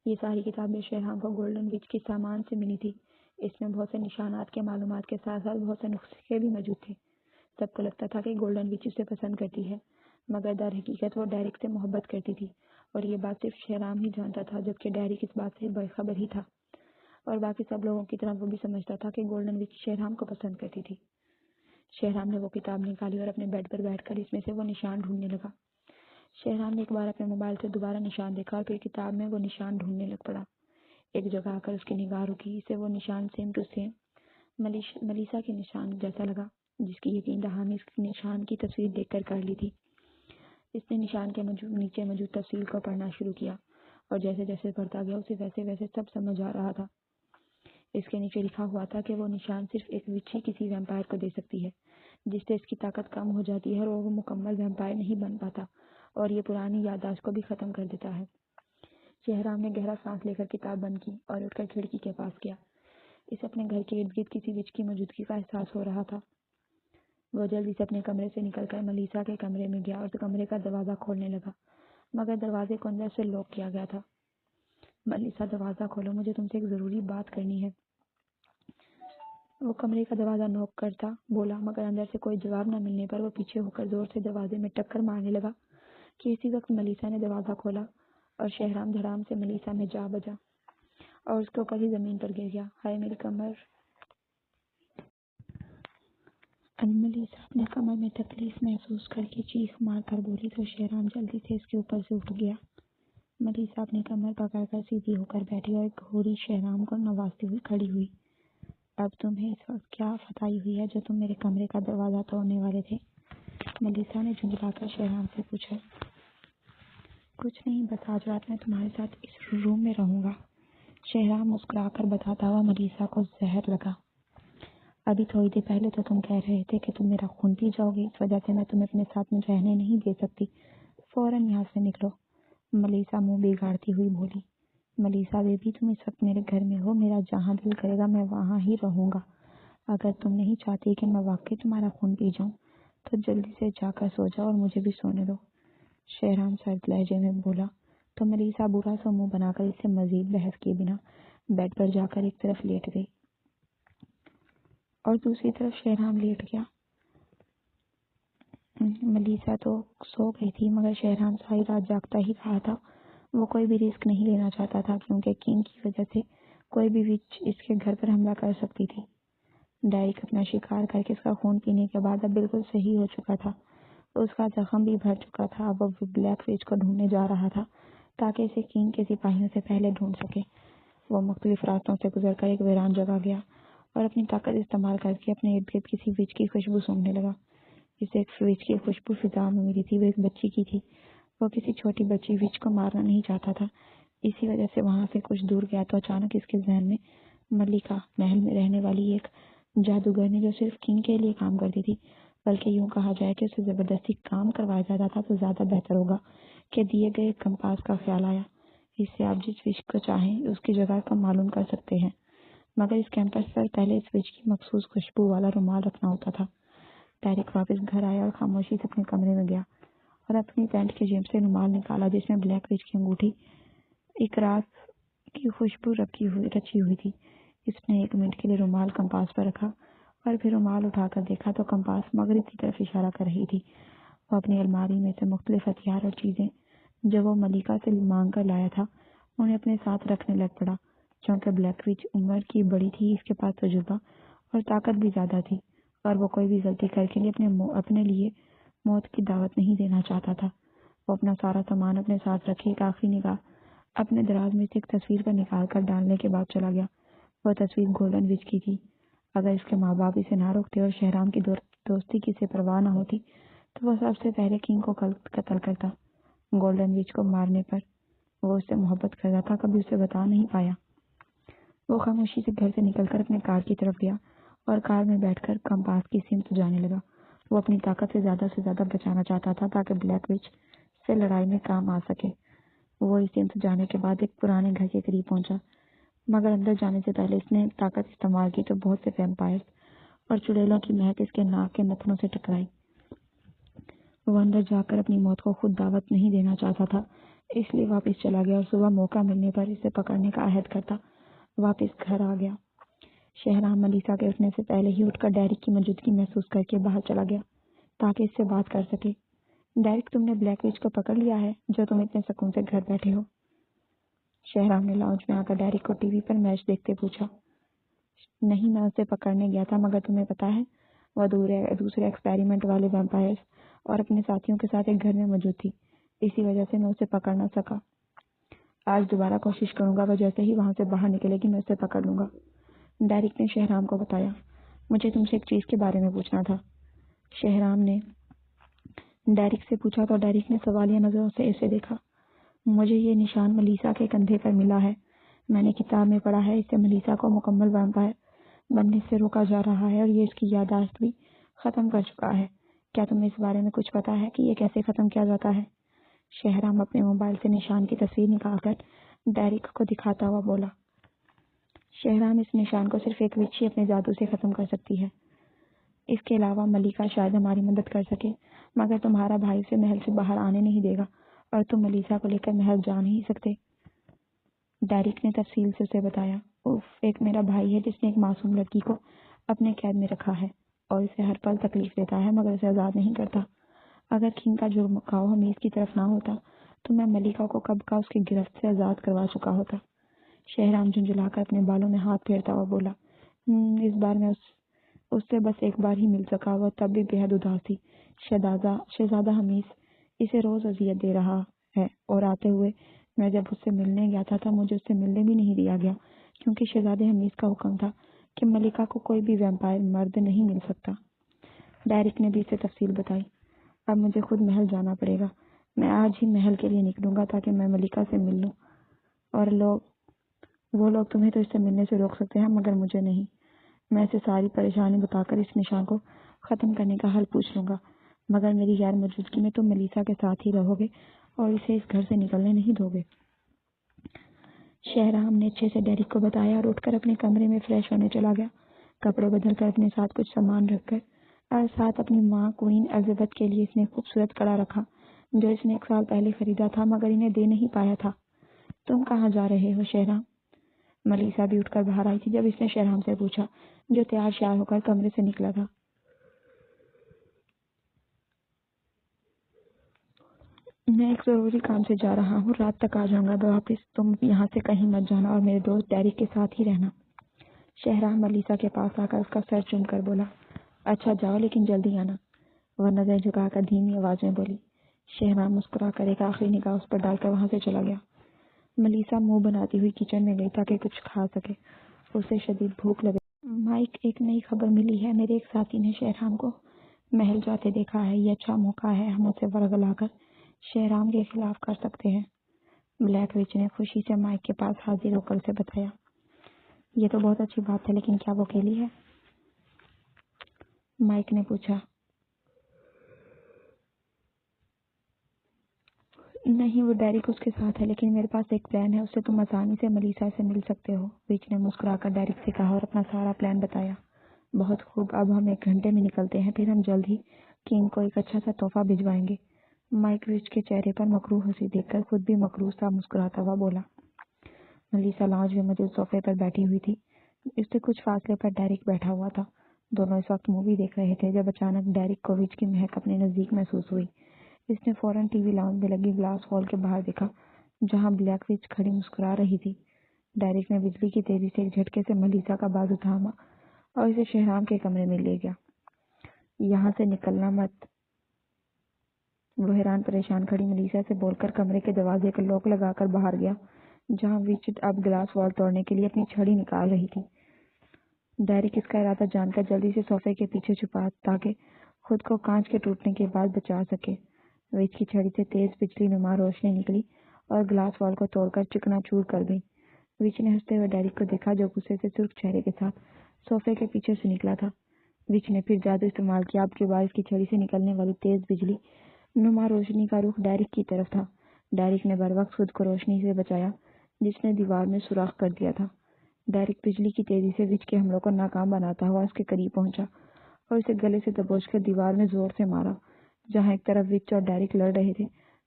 یہ ساری کتابیں شہرام کو گولڈن وچ کے سامان سے ملی تھی۔ اس میں بہت سے نشانات کے معلومات کے ساتھ ساتھ بہت سے نسخے بھی موجود تھے۔ سب کو لگتا تھا کہ گولڈن وچ اسے پسند کرتی ہے، مگر در حقیقت وہ ڈیرک سے محبت کرتی تھی، اور یہ بات صرف شہرام ہی جانتا تھا، جبکہ ڈیرک اس بات سے باخبر ہی تھا، اور باقی سب لوگوں کی طرح وہ بھی سمجھتا تھا کہ گولڈن وچ شہرام کو پسند کرتی تھی۔ شہرام نے وہ کتاب نکالی اور اپنے بیڈ پر بیٹھ کر اس میں سے وہ نشان ڈھونڈنے لگا۔ شہرام نے ایک بار اپنے موبائل سے دوبارہ نشان دیکھا اور پھر کتاب میں وہ نشان ڈھونڈنے لگ پڑا۔ ایک جگہ آ کر اس کی نگاہ رکی۔ اسے وہ نشان سیم ٹو سیم ملیسا کے نشان جیسا لگا، جس کی یقین دہانی اس نشان کی تصویر دیکھ کر لی تھی۔ اس نے نشان کے نیچے موجود تفصیل کو پڑھنا شروع کیا، اور جیسے جیسے پڑھتا گیا اسے ویسے ویسے سب سمجھ آ رہا تھا۔ اس کے نیچے لکھا ہوا تھا کہ وہ نشان صرف ایک وچ ہی کسی ویمپائر کو دے سکتی ہے، جس سے اس کی طاقت کم ہو جاتی ہے اور وہ مکمل ویمپائر نہیں بن پاتا، اور یہ پرانی یادداشت کو بھی ختم کر دیتا ہے۔ شہرام نے گہرا سانس لے کر کتاب بند کی اور اٹھ کر کھڑکی کے پاس گیا۔ اسے اپنے گھر کے ارد گرد کسی وچ کی موجودگی کا احساس ہو رہا تھا۔ وہ جلدی سے اپنے کمرے سے نکل کر ملیسا کے کمرے میں گیا اور کمرے کا دروازہ کھولنے لگا، مگر دروازے کو اندر سے لاک کیا گیا تھا۔ ملیسا، دروازہ کھولو، مجھے تم سے ایک ضروری بات کرنی ہے۔ وہ کمرے کا دروازہ نوک کرتا بولا، مگر اندر سے کوئی جواب نہ ملنے پر وہ پیچھے ہو کر زور سے دروازے میں ٹکر مارنے لگا کہ اسی وقت ملیسا نے دروازہ کھولا اور شہرام دھڑام سے ملیسا میں جا بجا اور اس کے اوپر ہی زمین پر گر گیا۔ ہائے میری کمر! ملیسا اپنے کمر میں تکلیف محسوس کر کے چیخ مار کر بولی تو شہرام جلدی سے اس کے اوپر سے اٹھ گیا۔ ملیسا اپنی کمر پکڑ کر سیدھی ہو کر بیٹھی اور گھوری شہرام کو نوازتی ہوئی کھڑی ہوئی۔ اب تمہیں اس وقت کیا آفت آئی ہوئی ہے جو تم میرے کمرے کا دروازہ توڑنے والے تھے؟ ملیسا نے جھنجھلا کر شہرام سے پوچھا۔ کچھ نہیں، بس آج رات میں تمہارے ساتھ اس روم میں رہوں گا، شہرام مسکرا کر بتاتا ہوا ملیسا کو زہر لگا۔ ابھی تھوڑی دیر پہلے تو تم کہہ رہے تھے کہ تم میرا خون پی جاؤ گی، اس وجہ سے میں تمہیں اپنے ساتھ میں رہنے نہیں دے سکتی، فوراً یہاں سے نکلو۔ ملیسا منہ بگاڑتی ہوئی بولی۔ ملیسا بیبی، تم اس وقت میرے گھر میں ہو، میرا جہاں دل کرے گا میں وہاں ہی رہوں گا۔ اگر تم نہیں چاہتی کہ میں واقعی تمہارا خون پی جاؤں تو جلدی سے جا کر سو جاؤ اور مجھے بھی سونے دو، شہرام سرد لہجے میں بولا تو ملیسا برا سا منہ بنا کر اس سے مزید بحث کیے بنا بیڈ پر جا کر ایک طرف لیٹ گئی اور دوسری طرف شہرام لیٹ گیا۔ ملیسا تو سو گئی تھی، مگر شہرام ساری رات جاگتا ہی رہا تھا۔ وہ کوئی بھی رسک نہیں لینا چاہتا تھا، کیونکہ کنگ کی وجہ سے کوئی بھی وچ اس کے گھر پر حملہ کر سکتی تھی۔ ڈیرک اپنا شکار کر کے اس کا خون پینے کے بعد اب بالکل صحیح ہو چکا تھا، اس کا زخم بھی بھر چکا تھا۔ اب وہ بلیک وچ کو ڈھونڈنے جا رہا تھا تاکہ اسے کنگ کے سپاہیوں سے پہلے ڈھونڈ سکے۔ وہ مختلف راستوں سے گزر کر ایک ویران جگہ گیا اور اپنی طاقت استعمال کر کے اپنے ارد گرد کسی وچ کی خوشبو سونگھنے لگا۔ اسے ایک وچ کی خوشبو فضا میں ملی تھی، وہ ایک بچی کی تھی۔ وہ کسی چھوٹی بچی وچ کو مارنا نہیں چاہتا تھا، اسی وجہ سے وہاں سے کچھ دور گیا تو اچانک اس کے ذہن میں ملکہ محل میں رہنے والی ایک جادوگرنی جو صرف کنگ کے لیے کام کرتی تھی، بلکہ یوں کہا جائے کہ اسے زبردستی کام کروایا جاتا تھا تو زیادہ بہتر ہوگا کہ دیے گئے کمپاس کا خیال آیا۔ اس سے آپ جس وچ کو چاہیں اس کی جگہ کو معلوم کر سکتے ہیں، مگر اس کیمپس پر پہلے اس وچ کی مخصوص خوشبو والا رومال رکھنا ہوتا تھا۔ ڈیرک واپس گھر آیا اور خاموشی سے اپنے کمرے میں گیا اور اپنی پینٹ کی جیب سے رومال نکالا جس میں بلیک وچ کی انگوٹھی اقراص کی خوشبو رچی ہوئی تھی۔ اس نے 1 منٹ کے لیے رومال کمپاس پر رکھا اور پھر رومال اٹھا کر دیکھا تو کمپاس مغرب کی طرف اشارہ کر رہی تھی۔ وہ اپنی الماری میں سے مختلف ہتھیار اور چیزیں جو وہ ملکہ سے مانگ کر لایا تھا انہیں اپنے ساتھ رکھنے لگ پڑا۔ چونکہ بلیک وچ عمر کی بڑی تھی، اس کے پاس تجربہ اور طاقت بھی زیادہ تھی، اور وہ کوئی بھی غلطی کر کے اپنے لیے موت کی دعوت نہیں دینا چاہتا تھا۔ وہ اپنا سارا سامان اپنے ساتھ رکھے ایک آخری نگاہ اپنے دراز میں سے ایک تصویر کا نکال کر ڈالنے کے بعد چلا گیا۔ وہ تصویر گولڈن وچ کی تھی۔ اگر اس کے ماں باپ اسے نہ روکتے اور شہرام کی دوستی کی اسے پرواہ نہ ہوتی تو وہ سب سے پہلے کنگ کو قتل کرتا۔ گولڈن وچ کو مارنے پر وہ اس سے محبت کرتا تھا، کبھی اسے بتا نہیں پایا۔ وہ خاموشی سے گھر سے نکل کر اپنے کار کی طرف گیا اور کار میں بیٹھ کر کمپاس کی سمت جانے لگا۔ وہ اپنی طاقت سے زیادہ بچانا چاہتا تھا تاکہ بلیک وچ سے لڑائی میں کام آ سکے۔ وہ اس سمت جانے کے بعد ایک پرانے گھر کے قریب پہنچا، مگر اندر جانے سے پہلے اس نے طاقت استعمال کی تو بہت سے ویمپائرز اور چڑیلوں کی مہک اس کے ناک کے نتنوں سے ٹکرائی۔ وہ اندر جا کر اپنی موت کو خود دعوت نہیں دینا چاہتا تھا، اس لیے واپس چلا گیا اور صبح موقع ملنے پر اسے پکڑنے کا عہد کرتا واپس گھر آ گیا۔ شہرام ملیسا کے اٹھنے سے پہلے ہی اٹھ کر ڈیرک کی موجودگی محسوس کر کے باہر چلا گیا تاکہ اس سے بات کر سکے۔ ڈیرک، تم نے بلیک وچ کو پکڑ لیا ہے جو تم اتنے سکون سے گھر بیٹھے ہو؟ شہرام نے لاؤنج میں آ کر ڈیرک کو ٹی وی پر میچ دیکھتے پوچھا۔ نہیں، میں اسے پکڑنے گیا تھا، مگر تمہیں پتا ہے وہ دوسرے ایکسپیریمنٹ والے ویمپائرز اور اپنے ساتھیوں کے ساتھ ایک گھر میں موجود تھی، اسی وجہ سے میں اسے پکڑ نہ سکا۔ آج دوبارہ کوشش کروں گا، وہ جیسے ہی وہاں سے باہر نکلے گی میں اسے پکڑ لوں گا، ڈیرک نے شہرام کو بتایا۔ مجھے تم سے ایک چیز کے بارے میں پوچھنا تھا، شہرام نے ڈیرک سے پوچھا تو ڈیرک نے سوالیہ نظروں سے اسے دیکھا۔ مجھے یہ نشان ملیسا کے کندھے پر ملا ہے، میں نے کتاب میں پڑھا ہے، اس سے ملیسا کو مکمل ویمپائر بننے سے روکا جا رہا ہے اور یہ اس کی یادداشت بھی ختم کر چکا ہے۔ کیا تمہیں اس بارے میں کچھ پتا ہے کہ یہ کیسے ختم کیا جاتا ہے؟ شہرام اپنے موبائل سے نشان کی تصویر نکال کر ڈیرک کو دکھاتا ہوا بولا۔ شہرام، اس نشان کو صرف ایک وچ ہی اپنے جادو سے ختم کر سکتی ہے، اس کے علاوہ ملیکا شاید ہماری مدد کر سکے، مگر تمہارا بھائی اسے محل سے باہر آنے نہیں دے گا اور تم ملیسا کو لے کر محل جا نہیں سکتے، ڈیرک نے تفصیل سے اسے بتایا۔ ایک میرا بھائی ہے جس نے ایک معصوم لڑکی کو اپنے قید میں رکھا ہے اور اسے ہر پل تکلیف دیتا ہے، مگر اسے آزاد نہیں کرتا۔ اگر کنگ کا جھکاؤ حمیز کی طرف نہ ہوتا تو میں ملیکا کو کب کا اس کی گرفت سے آزاد کروا چکا ہوتا۔ شہرام جھنجھلا کر اپنے بالوں میں ہاتھ پھیرتا ہوا بولا۔ اس بار میں اس سے بس ایک بار ہی مل سکا، وہ تب بھی بے حد اداس تھی۔ شہزادہ حمیز اسے روز اذیت دے رہا ہے اور آتے ہوئے میں جب اس سے ملنے گیا تھا مجھے اس سے ملنے بھی نہیں دیا گیا، کیونکہ شہزادہ حمیز کا حکم تھا کہ ملیکا کو کوئی بھی ویمپائر مرد نہیں مل سکتا۔ ڈیرک نے بھی اسے تفصیل بتائی۔ اب مجھے خود محل جانا پڑے گا، میں آج ہی محل کے لیے نکلوں گا تاکہ میں ملیکا سے مل لوں، اور وہ لوگ تمہیں تو اس سے ملنے سے روک سکتے ہیں مگر مجھے نہیں۔ میں اسے ساری پریشانی بتا کر اس نشان کو ختم کرنے کا حل پوچھ لوں گا، مگر میری غیر موجودگی میں تم ملیسا کے ساتھ ہی رہو گے اور اسے اس گھر سے نکلنے نہیں دو گے۔ شہرام نے اچھے سے ڈیرک کو بتایا اور اٹھ کر اپنے کمرے میں فریش ہونے چلا گیا، کپڑے بدل کر اپنے ساتھ کچھ سامان رکھ کر، اور ساتھ اپنی ماں کوئین الزبتھ کے لیے اس نے خوبصورت کڑا رکھا جو اس نے 1 سال پہلے خریدا تھا مگر انہیں دے نہیں پایا تھا۔ تم کہاں جا رہے ہو شہرام؟ ملیسا بھی اٹھ کر باہر آئی تھی جب اس نے شہرام سے پوچھا، جو تیار شیار ہو کر کمرے سے نکلا تھا۔ میں ایک ضروری کام سے جا رہا ہوں، رات تک آ جاؤں گا واپس، تم یہاں سے کہیں مت جانا اور میرے دوست ڈیرک کے ساتھ ہی رہنا۔ شہرام ملیسا کے پاس آ کر اس کا سر چوم کر بولا۔ اچھا جاؤ، لیکن جلدی آنا، وہ نظر جھکا کر دھیمی آواز میں بولی۔ شہرام مسکرا کر ایک آخری نگاہ اس پر ڈال کر وہاں سے چلا گیا۔ ملیسا منہ بناتی ہوئی کچن میں گئی تاکہ کچھ کھا سکے، اسے شدید بھوک لگی۔ مائک، ایک نئی خبر ملی ہے، میرے ایک ساتھی نے شہرام کو محل جاتے دیکھا ہے، یہ اچھا موقع ہے، ہم اسے ورگلا کر شہرام کے خلاف کر سکتے ہیں، بلیک وچ نے خوشی سے مائک کے پاس حاضر ہو کر اسے بتایا۔ یہ تو بہت اچھی بات ہے، لیکن کیا وہ اکیلی ہے؟ مائک نے پوچھا۔ نہیں، وہ ڈیرک اس کے ساتھ ہے، لیکن میرے پاس ایک پلان ہے، اس سے تم آسانی سے ملیسا سے مل سکتے ہو، وچ نے مسکرا کر ڈیرک سے کہا اور اپنا سارا پلان بتایا۔ بہت خوب، اب ہم 1 گھنٹے میں نکلتے ہیں، پھر ہم جلد ہی کنگ کو ایک اچھا سا تحفہ بھجوائیں گے۔ مائک وچ کے چہرے پر مکروہ ہنسی دیکھ کر خود بھی مکروہ سا مسکراتا ہوا بولا۔ ملیسا لاؤنج میں موجود صوفے پر بیٹھی ہوئی تھی، اس سے کچھ فاصلے پر ڈیرک بیٹھا ہوا تھا، دونوں اس وقت مووی دیکھ رہے تھے جب اچانک ڈیرک کو وچ کی مہک اپنے نزدیک محسوس ہوئی۔ اس نے فوراً ٹی وی لاؤنج میں لگی گلاس وال کے باہر دیکھا جہاں بلیک وچ کھڑی مسکرا رہی تھی۔ ڈیرک نے بجلی کی تیزی سے ایک جھٹکے سے ملیسا کا بازو تھاما اور اسے شہرام کے کمرے میں لے گیا۔ یہاں سے نکلنا مت، وہ حیران پریشان کھڑی ملیسا سے بول کر کمرے کے دروازے کا لاک لگا کر باہر گیا۔ جہاں وچ اب گلاس وال توڑنے کے لیے اپنی چھڑی نکال رہی تھی۔ ڈیرک اس کا ارادہ جان کر جلدی سے صوفے کے پیچھے چھپا تاکہ خود کو کانچ کے ٹوٹنے کے بعد بچا سکے۔ وچ کی چھڑی سے تیز بجلی نما روشنی نکلی اور گلاس وال کو توڑ کر چکنا چور کر گئی۔ وچ نے ہنستے ہوئے ڈیرک کو دیکھا جو غصے سے سرخ چہرے کے ساتھ صوفے کے پیچھے سے نکلا تھا۔ وچ نے پھر جادو استعمال کیا۔ اب کی بار اس کی چھڑی سے نکلنے والی تیز بجلی نما روشنی کا رخ ڈیرک کی طرف تھا۔ ڈیرک نے بر وقت خود کو روشنی سے بچایا جس نے دیوار میں سوراخ کر دیا تھا۔ ڈیرک بجلی کی تیزی سے وچ کے حملوں کو ناکام بناتا ہوا اس کے قریب پہنچا اور اسے گلے سے دبوچ کر دیوار میں زور سے مارا۔ جہاں ایک طرف وچ اور ڈیرک لڑ رہے تھے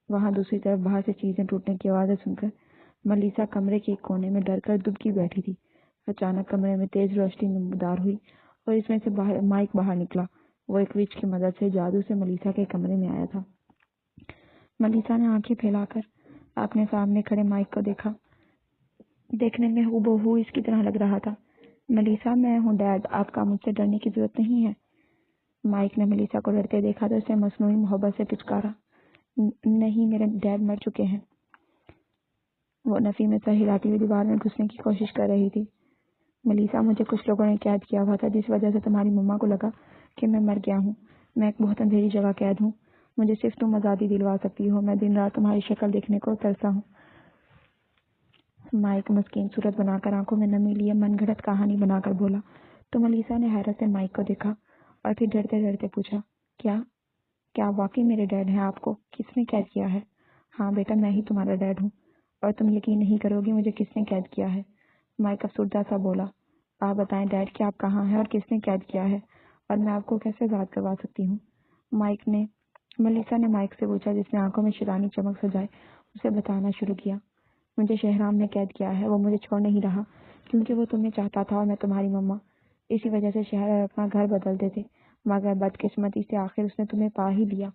وہاں دوسری طرف باہر سے چیزیں ٹوٹنے کی آوازیں سن کر ملیسا کمرے کے ایک کونے میں ڈر کر دبکی بیٹھی تھی۔ اچانک کمرے میں تیز روشنی نمودار ہوئی اور اس میں سے مائک باہر نکلا۔ وہ ایک وچ کی مدد سے جادو سے ملیسا کے کمرے میں آیا تھا۔ ملیسا نے آنکھیں پھیلا کر اپنے سامنے کھڑے مائک کو دیکھا۔ دیکھنے میں ہو بہو اس کی طرح لگ رہا تھا۔ ملیسا، میں ہوں ڈیڈ، آپ کا مجھ سے ڈرنے کی ضرورت نہیں ہے۔ مائک نے ملیسا کو ڈرتے دیکھا تو اسے مصنوعی محبت سے پچکارا۔ نہیں، میرے ڈیڈ مر چکے ہیں۔ وہ نفی میں سر ہلاتی ہوئی دیوار میں گھسنے کی کوشش کر رہی تھی۔ ملیسا، مجھے کچھ لوگوں نے قید کیا ہوا تھا جس وجہ سے تمہاری مما کو لگا کہ میں مر گیا ہوں۔ میں ایک بہت اندھیری جگہ قید ہوں۔ مجھے صرف تم آزادی دلوا سکتی ہو۔ میں دن رات تمہاری شکل دیکھنے کو ترسا ہوں۔ مائک مسکین صورت بنا کر آنکھوں میں نمی لیے من گھڑت کہانی بنا کر بولا تو ملیسا نے حیرت سے مائک کو دیکھا اور پھر ڈرتے ڈرتے پوچھا، کیا واقعی میرے ڈیڈ ہیں؟ آپ کو کس نے قید کیا ہے؟ ہاں بیٹا، میں ہی تمہارا ڈیڈ ہوں اور تم یقین نہیں کرو گی مجھے کس نے قید کیا ہے۔ مائک افسردہ سا بولا، آپ بتائیں ڈیڈ کہ آپ کہاں ہیں اور کس نے قید کیا ہے اور میں آپ کو کیسے آزاد کروا سکتی ہوں؟ ملیسا نے مائک سے پوچھا جس نے آنکھوں میں شیطانی چمک سجائے اسے بتانا شروع کیا۔ مجھے شہرام نے قید کیا ہے۔ وہ مجھے چھوڑ نہیں رہا کیونکہ وہ تمہیں چاہتا تھا اور میں تمہاری مما۔ اسی وجہ سے شہر اور اپنا گھر بدلتے تھے، مگر بدقسمتی سے آخر اس نے تمہیں پا ہی لیا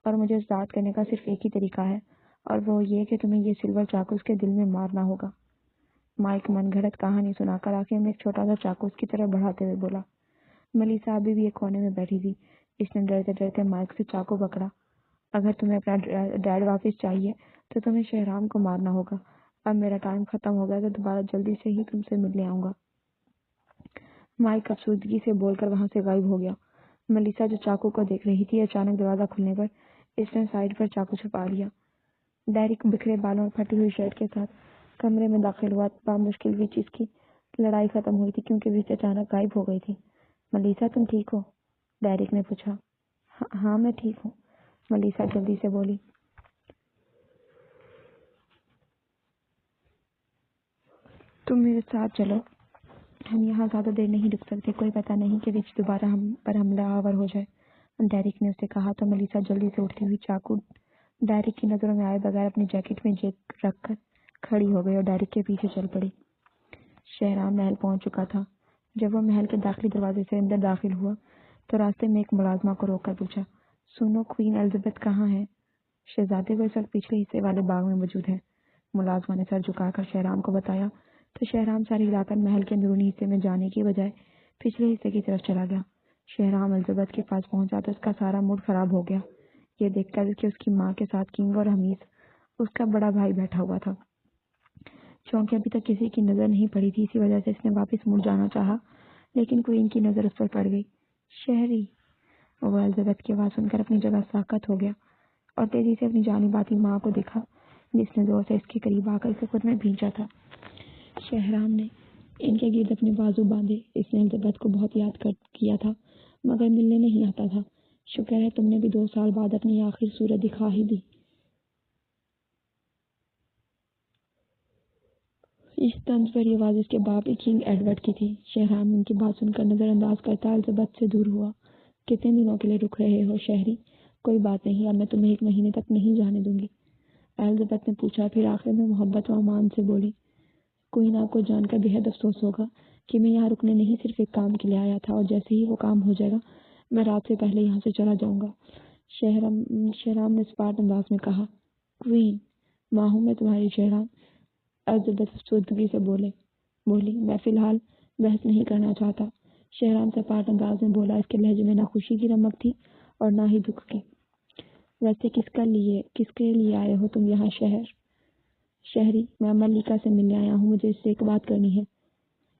اور مجھے آزاد کرنے کا صرف ایک ہی طریقہ ہے اور وہ یہ کہ تمہیں یہ سلور چاقو اس کے دل میں مارنا ہوگا۔ مائک من گھڑت کہانی سنا کر آخر میں ایک چھوٹا سا چاقو اس کی طرف بڑھاتے ہوئے بولا۔ ملیسا ابھی بھی ایک کونے میں بیٹھی تھی۔ اس نے ڈرتے ڈرتے مائک سے چاقو پکڑا۔ اگر تمہیں اپنا ڈیڈ واپس چاہیے تو تمہیں شہرام کو مارنا ہوگا۔ اب میرا ٹائم ختم ہو گیا تو دوبارہ جلدی سے ہی تم سے ملنے آؤں گا۔ مائک افسردگی سے بول کر وہاں سے غائب ہو گیا۔ ملیسا جو چاقو کو دیکھ رہی تھی، اچانک دروازہ کھلنے پر اس نے سائڈ پر چاقو چھپا لیا۔ ڈیرک بکھرے بالوں اور پھٹی ہوئی شرٹ کے ساتھ کمرے میں داخل ہوا۔ بامشکل وچ اس کی لڑائی ختم ہوئی تھی کیونکہ وچ اچانک غائب ہو گئی تھی۔ ملیسا، تم ٹھیک ہو؟ ڈیرک نے پوچھا۔ ہاں میں ٹھیک ہوں، ملیسا جلدی سے بولی۔ تم میرے ساتھ چلو، ہم یہاں زیادہ دیر نہیں رک سکتے، کوئی پتہ نہیں کہ وچ دوبارہ ہم پر حملہ آور ہو جائے، ڈیرک نے اسے کہا تو ملیسا جلدی سے اٹھتی ہوئی چاقو ڈیرک کی نظروں میں آئے بغیر اپنی جیکٹ میں جیب رکھ کر کھڑی ہو گئی اور ڈیرک کے پیچھے چل پڑی۔ شہرام محل پہنچ چکا تھا۔ جب وہ محل کے داخلی دروازے سے اندر داخل ہوا تو راستے میں ایک ملازمہ کو روک کر پوچھا، سنو، کوئین الزبتھ کہاں ہے؟ شہزادی وہ اس وقت پچھلے حصے والے باغ میں موجود ہے، ملازمہ نے سر جھکا کر شہرام کو بتایا تو شہرام سر ہلا کر محل کے اندرونی حصے میں جانے کی بجائے پچھلے حصے کی طرف چلا گیا۔ شہرام الزبتھ کے پاس پہنچا تو اس کا سارا موڈ خراب ہو گیا یہ دیکھ کر کہ اس کی ماں کے ساتھ کنگ اور حمیس اس کا بڑا بھائی بیٹھا ہوا تھا۔ چونکہ ابھی تک کسی کی نظر نہیں پڑی تھی، اسی وجہ سے اس نے واپس مڑ جانا چاہا، لیکن کوئین کی نظر اس پر پڑ گئی۔ شہری، وہ الزبتھ کی آواز سن کر اپنی جگہ ساکت ہو گیا اور تیزی سے اپنی جانب آتی ماں کو دیکھا جس نے زور سے اس کے قریب آ کر اسے خود میں بھینچا تھا۔ شہرام نے ان کے گرد اپنے بازو باندھے۔ اس نے الزبتھ کو بہت یاد کیا تھا مگر ملنے نہیں آتا تھا۔ شکر ہے تم نے بھی 2 سال بعد اپنی آخر صورت دکھا ہی دی۔ اس طنز پر یہ آواز اس کے باپ کنگ ایڈورڈ کی تھی۔ شہرام ان کی بات سن کر نظر انداز کرتا الزبتھ سے دور ہوا۔ کتنے دنوں کے لیے رک رہے ہو شہری؟ کوئی بات نہیں، اب میں تمہیں 1 مہینے تک نہیں جانے دوں گی، الزبتھ نے پوچھا، پھر آخر میں محبت و امان سے بولی۔ کوئین آپ کو جان کر بے حد افسوس ہوگا کہ میں یہاں رکنے نہیں صرف ایک کام کے لیے آیا تھا اور جیسے ہی وہ کام ہو جائے گا میں رات سے پہلے یہاں سے چلا جاؤں گا، شہرام نے سپاٹ انداز میں کہا۔ کوئین، ماں ہوں میں تمہاری شہرام، الزبتھ افسردگی سے بولی۔ میں فی الحال بحث نہیں کرنا چاہتا، شہرام سپاٹ انداز میں بولا۔ اس کے لہجے میں نہ خوشی کی رمق تھی اور نہ ہی دکھ کی۔ ویسے کس کے لیے آئے ہو تم یہاں شہر؟ شہری، میں ملیکا سے ملنے آیا ہوں، مجھے اس سے ایک بات کرنی ہے۔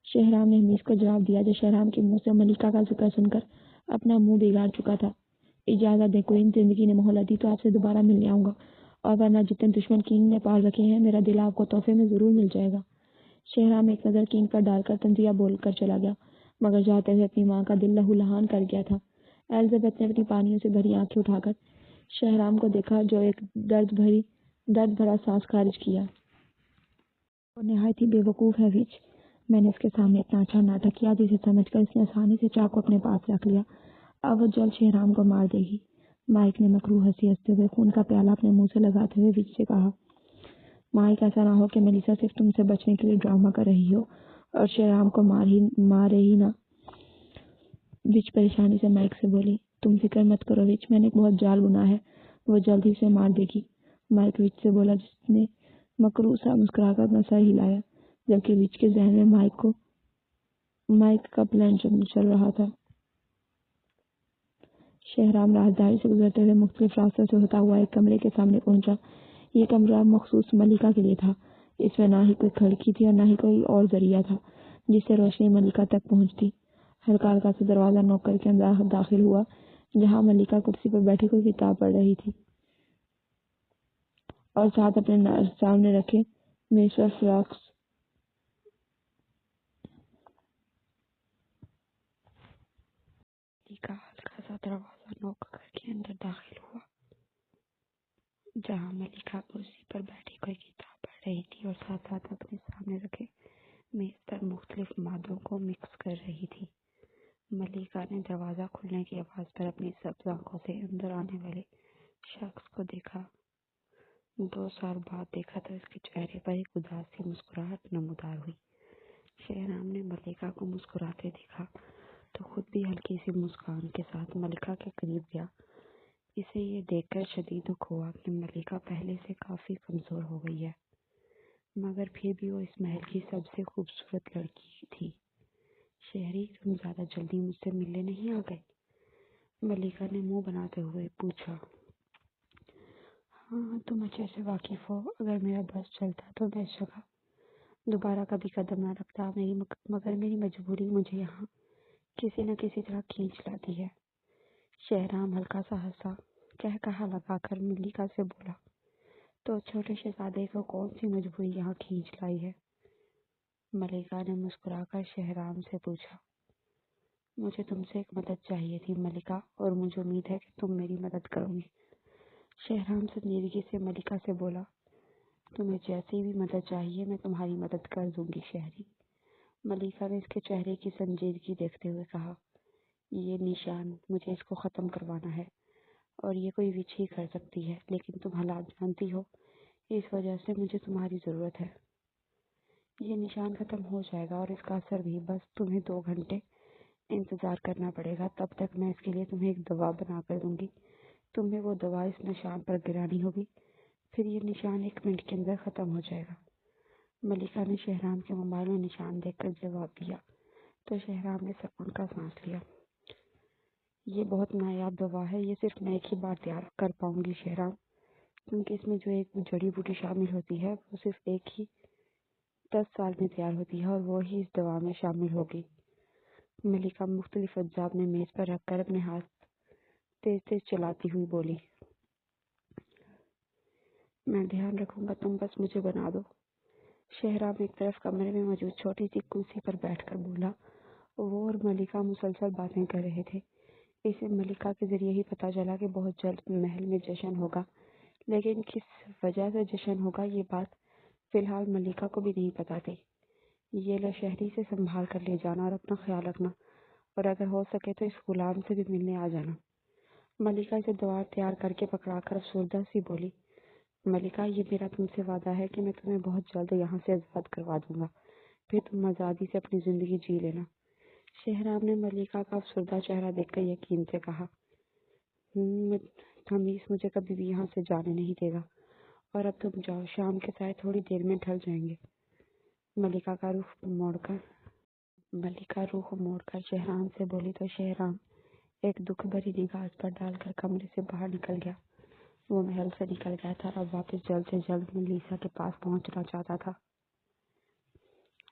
شہرام نے حمیز کو جواب دیا جو شہرام کے منہ سے ملیکا کا ذکر سن کر اپنا منہ بگاڑ چکا تھا۔ اجازت دے، کوئی زندگی نے مہلت دی تو آپ سے دوبارہ ملنے آؤں گا، اور ورنہ جتنے دشمن کینگ نے پال رکھے ہیں میرا دل آپ کو تحفے میں ضرور مل جائے گا۔ شہرام ایک نظر کینگ پر ڈال کر تنزیہ بول کر چلا گیا، مگر جاتے ہوئے اپنی ماں کا دل لہو لہان کر گیا تھا۔ الزبتھ نے اپنی پانیوں سے بھری آنکھیں اٹھا کر شہرام کو دیکھا جو ایک درد بھرا سانس خارج کیا۔ وہ نہایت ہی بے وقوف ہے وچ، میں نے اس کے سامنے اتنا اچھا ناٹک کیا جسے سمجھ کر اس نے آسانی سے چاقو اپنے پاس رکھ لیا۔ اب وہ جلد شہرام کو مار دے گی۔ مائک نے مکروہ ہنسی ہنستے ہوئے خون کا پیالہ اپنے منہ سے لگاتے ہوئے وچ سے کہا، مائک، ایسا نہ ہو کہ میلیسا صرف تم سے بچنے کے لیے ڈرامہ کر رہی ہو اور شہرام کو مارے ہی نہ۔ وچ پریشانی سے مائک سے بولی، تم فکر مت کرو وچ، میں نے بہت جال بنا ہے، وہ جلد ہی اسے مار دے گی۔ مائک وچ سے بولا جس نے مکروہ سا مسکرا کر اپنا سر ہلایا، جبکہ وچ کے ذہن میں مائک کا پلان چل رہا تھا۔ شہرام رازداری سے گزرتے ہوئے مختلف راستوں سے ہوتا ہوا ایک کمرے کے سامنے پہنچا۔ یہ کمرہ مخصوص ملیکا کے لیے تھا۔ اس میں نہ ہی کوئی کھڑکی تھی اور نہ ہی کوئی اور ذریعہ تھا جس سے روشنی ملیکا تک پہنچتی۔ ہلکا ہلکا سے دروازہ نوک کر کے اندر داخل ہوا، جہاں ملیکا کرسی پر بیٹھی کوئی کتاب پڑھ رہی تھی اور ساتھ اپنے سامنے رکھے میز پر فلاکس ملیکا ہلکا سا دروازہ نوک کر کے اندر داخل ہوا، جہاں ملیکا کرسی پر بیٹھی کوئی کتاب پڑھ رہی تھی اور ساتھ ساتھ اپنے سامنے رکھے میز پر مختلف مادوں کو مکس کر رہی تھی۔ ملیکا نے دروازہ کھلنے کی آواز پر اپنی سبز آنکھوں سے اندر آنے والے شخص کو دیکھا۔ 2 سال بعد دیکھا تو اس کے چہرے پر ایک اداس سی مسکراہٹ نمودار ہوئی۔ شہرام نے ملیکا کو مسکراتے دیکھا تو خود بھی ہلکی سی مسکان کے ساتھ ملیکا کے قریب گیا۔ اسے یہ دیکھ کر شدید دکھ ہوا کہ ملیکا پہلے سے کافی کمزور ہو گئی ہے، مگر پھر بھی وہ اس محل کی سب سے خوبصورت لڑکی تھی۔ شہری، تم زیادہ جلدی مجھ سے ملنے نہیں آ گئے؟ ملیکا نے منہ بناتے ہوئے پوچھا۔ ہاں، تم اچھے سے واقف ہو، اگر میرا بس چلتا تو میں اس جگہ دوبارہ کبھی قدم نہ رکھتا، مگر میری مجبوری مجھے یہاں کسی نہ کسی طرح کھینچ لاتی ہے۔ شہرام ہلکا سا ہنسا، کہا لگا کر ملیکا سے بولا، تو چھوٹے شہزادے کو کون سی مجبوری یہاں کھینچ لائی ہے؟ ملیکا نے مسکرا کر شہرام سے پوچھا، مجھے تم سے ایک مدد چاہیے تھی ملیکا، اور مجھے امید ہے کہ تم میری مدد کرو گی۔ شہرام سنجیدگی سے ملیکا سے بولا، تمہیں جیسی بھی مدد چاہیے میں تمہاری مدد کر دوں گی شہری۔ ملیکا نے اس کے چہرے کی سنجیدگی دیکھتے ہوئے کہا، یہ نشان، مجھے اس کو ختم کروانا ہے، اور یہ کوئی وچ ہی کر سکتی ہے، لیکن تم حالات جانتی ہو، اس وجہ سے مجھے تمہاری ضرورت ہے۔ یہ نشان ختم ہو جائے گا اور اس کا اثر بھی، بس تمہیں 2 گھنٹے انتظار کرنا پڑے گا، تب تک میں اس کے لیے تمہیں ایک دوا بنا کر دوں گی۔ تمہیں وہ دوا اس نشان پر گرانی ہوگی، پھر یہ نشان 1 منٹ کے اندر ختم ہو جائے گا۔ ملیکا نے شہرام کے موبائل میں نشان دیکھ کر جواب دیا تو شہرام نے سکون کا سانس لیا۔ یہ بہت نایاب دوا ہے، یہ صرف میں ایک ہی بار تیار کر پاؤں گی شہرام، کیونکہ اس میں جو ایک جڑی بوٹی شامل ہوتی ہے وہ صرف 10 سال میں تیار ہوتی ہے، اور وہ ہی اس دوا میں شامل ہوگی۔ ملیکا مختلف اجزاء نے میز پر رکھ کر اپنے ہاتھ تیز تیز چلاتی ہوئی بولی، میں دھیان رکھوں گا، تم بس مجھے بنا دو۔ شہرام ایک طرف کمرے میں موجود چھوٹی سی کرسی پر بیٹھ کر بولا۔ وہ اور ملیکا مسلسل باتیں کر رہے تھے۔ اسے ملیکا کے ذریعے ہی پتہ چلا کہ بہت جلد محل میں جشن ہوگا، لیکن کس وجہ سے جشن ہوگا یہ بات فی الحال ملیکا کو بھی نہیں پتا تھی۔ یہ لو شہری، سے سنبھال کر لے جانا اور اپنا خیال رکھنا، اور اگر ہو سکے تو اس غلام سے بھی ملنے آ جانا۔ ملیکا اسے دوا تیار کر کے پکڑا کر افسردہ سی بولی، ملیکا، یہ میرا تم سے وعدہ ہے کہ میں تمہیں بہت جلد یہاں سے آزاد کروا دوں گا، پھر تم آزادی سے اپنی زندگی جی لینا۔ شہرام نے ملیکا کا افسردہ چہرہ دیکھ کر یقین سے کہا، حمیز مجھے کبھی بھی یہاں سے جانے نہیں دے گا، اور اب تم جاؤ، شام کے سائے تھوڑی دیر میں ڈھل جائیں گے۔ ملیکا روح موڑ کر شہرام سے بولی تو شہرام ایک دکھ بھری نگاہ پر ڈال کر کمرے سے باہر نکل گیا۔ وہ محل سے نکل گیا تھا اور واپس جلد سے جلد ملیسا کے پاس پہنچنا چاہتا تھا۔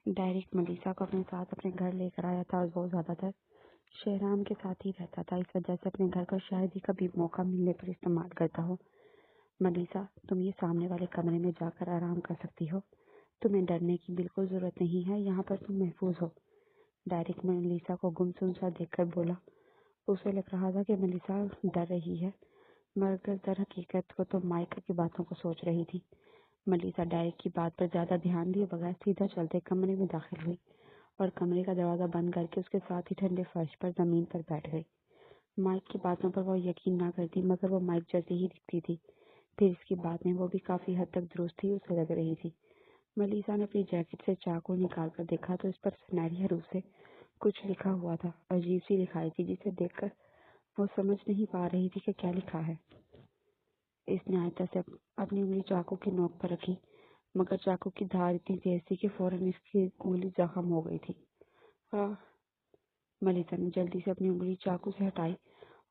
ڈائریکٹ ملیسا کو اپنے ساتھ اپنے گھر لے کر آیا تھا اور وہ زیادہ تر شہرام کے ساتھ ہی رہتا تھا، اس وجہ سے اپنے گھر کو شاید ہی کبھی موقع ملنے پر استعمال کرتا ہو۔ ملیسا، تم یہ سامنے والے کمرے میں جا کر آرام کر سکتی ہو، تمہیں ڈرنے کی بالکل ضرورت نہیں ہے، یہاں پر تم محفوظ ہو۔ ڈائریکٹ ملیسا کو گمسم سا دیکھ کر بولا۔ اسے لگ رہا تھا کہ ملیسا ڈر رہی ہے، مگر در حقیقت کو تو مائک کی باتوں کو سوچ رہی تھی۔ ملیسا ڈائریکٹ کی بات پر زیادہ دھیان دیے بغیر سیدھا چلتے کمرے میں داخل ہوئی اور کمرے کا دروازہ بند کر کے اس کے ساتھ ہی ٹھنڈے فرش پر زمین پر بیٹھ گئی۔ مائک کی باتوں پر وہ یقین نہ کرتی، مگر وہ مائک جیسی ہی دکھتی تھی، پھر اس کی باتیں وہ بھی کافی حد تک درست تھی اسے لگ رہی تھی۔ ملیسا نے اپنی جیکٹ سے چاقو نکال کر دیکھا تو اس پر سنہری حروف سے کچھ لکھا ہوا تھا، عجیب سی لکھائی تھی جسے دیکھ کر وہ سمجھ نہیں پا رہی تھی کہ کیا لکھا ہے۔ اس نے آہستہ سے اپنی انگلی چاقو کی نوک پر رکھی، مگر چاقو کی دھار اتنی تیز تھی کہ فوراً اس کی انگلی زخم ہو گئی تھی۔ ملیسا نے جلدی سے اپنی انگلی چاقو سے ہٹائی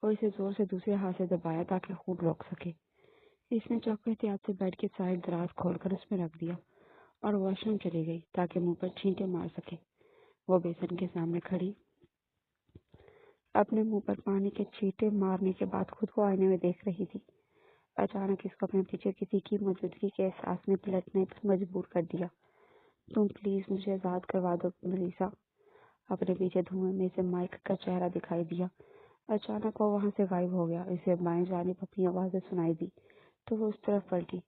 اور اسے زور سے دوسرے ہاتھ سے دبایا تاکہ خون روک سکے۔ اس نے چاقو احتیاط سے بیڈ کے سائڈ دراز کھول کر اس میں رکھ دیا اور واش روم چلی گئی تاکہ منہ پر چھینٹے مار سکے۔ وہ بیسن کے سامنے کھڑی اپنے منہ پر پانی کے چھینٹے مارنے کے بعد خود کو آئینے میں دیکھ رہی تھی۔ اچانک اس کو اپنے پیچھے کسی کی موجودگی کے احساس نے پلٹنے پر مجبور کر دیا۔ تم پلیز مجھے آزاد کروا دو ملیسا۔ اپنے پیچھے دھوئیں میں سے مائک کا چہرہ دکھائی دیا۔ اچانک وہ وہاں سے غائب ہو گیا۔ اسے بائیں جانب اپنی آوازیں سنائی دی تو وہ اس طرف پلٹی۔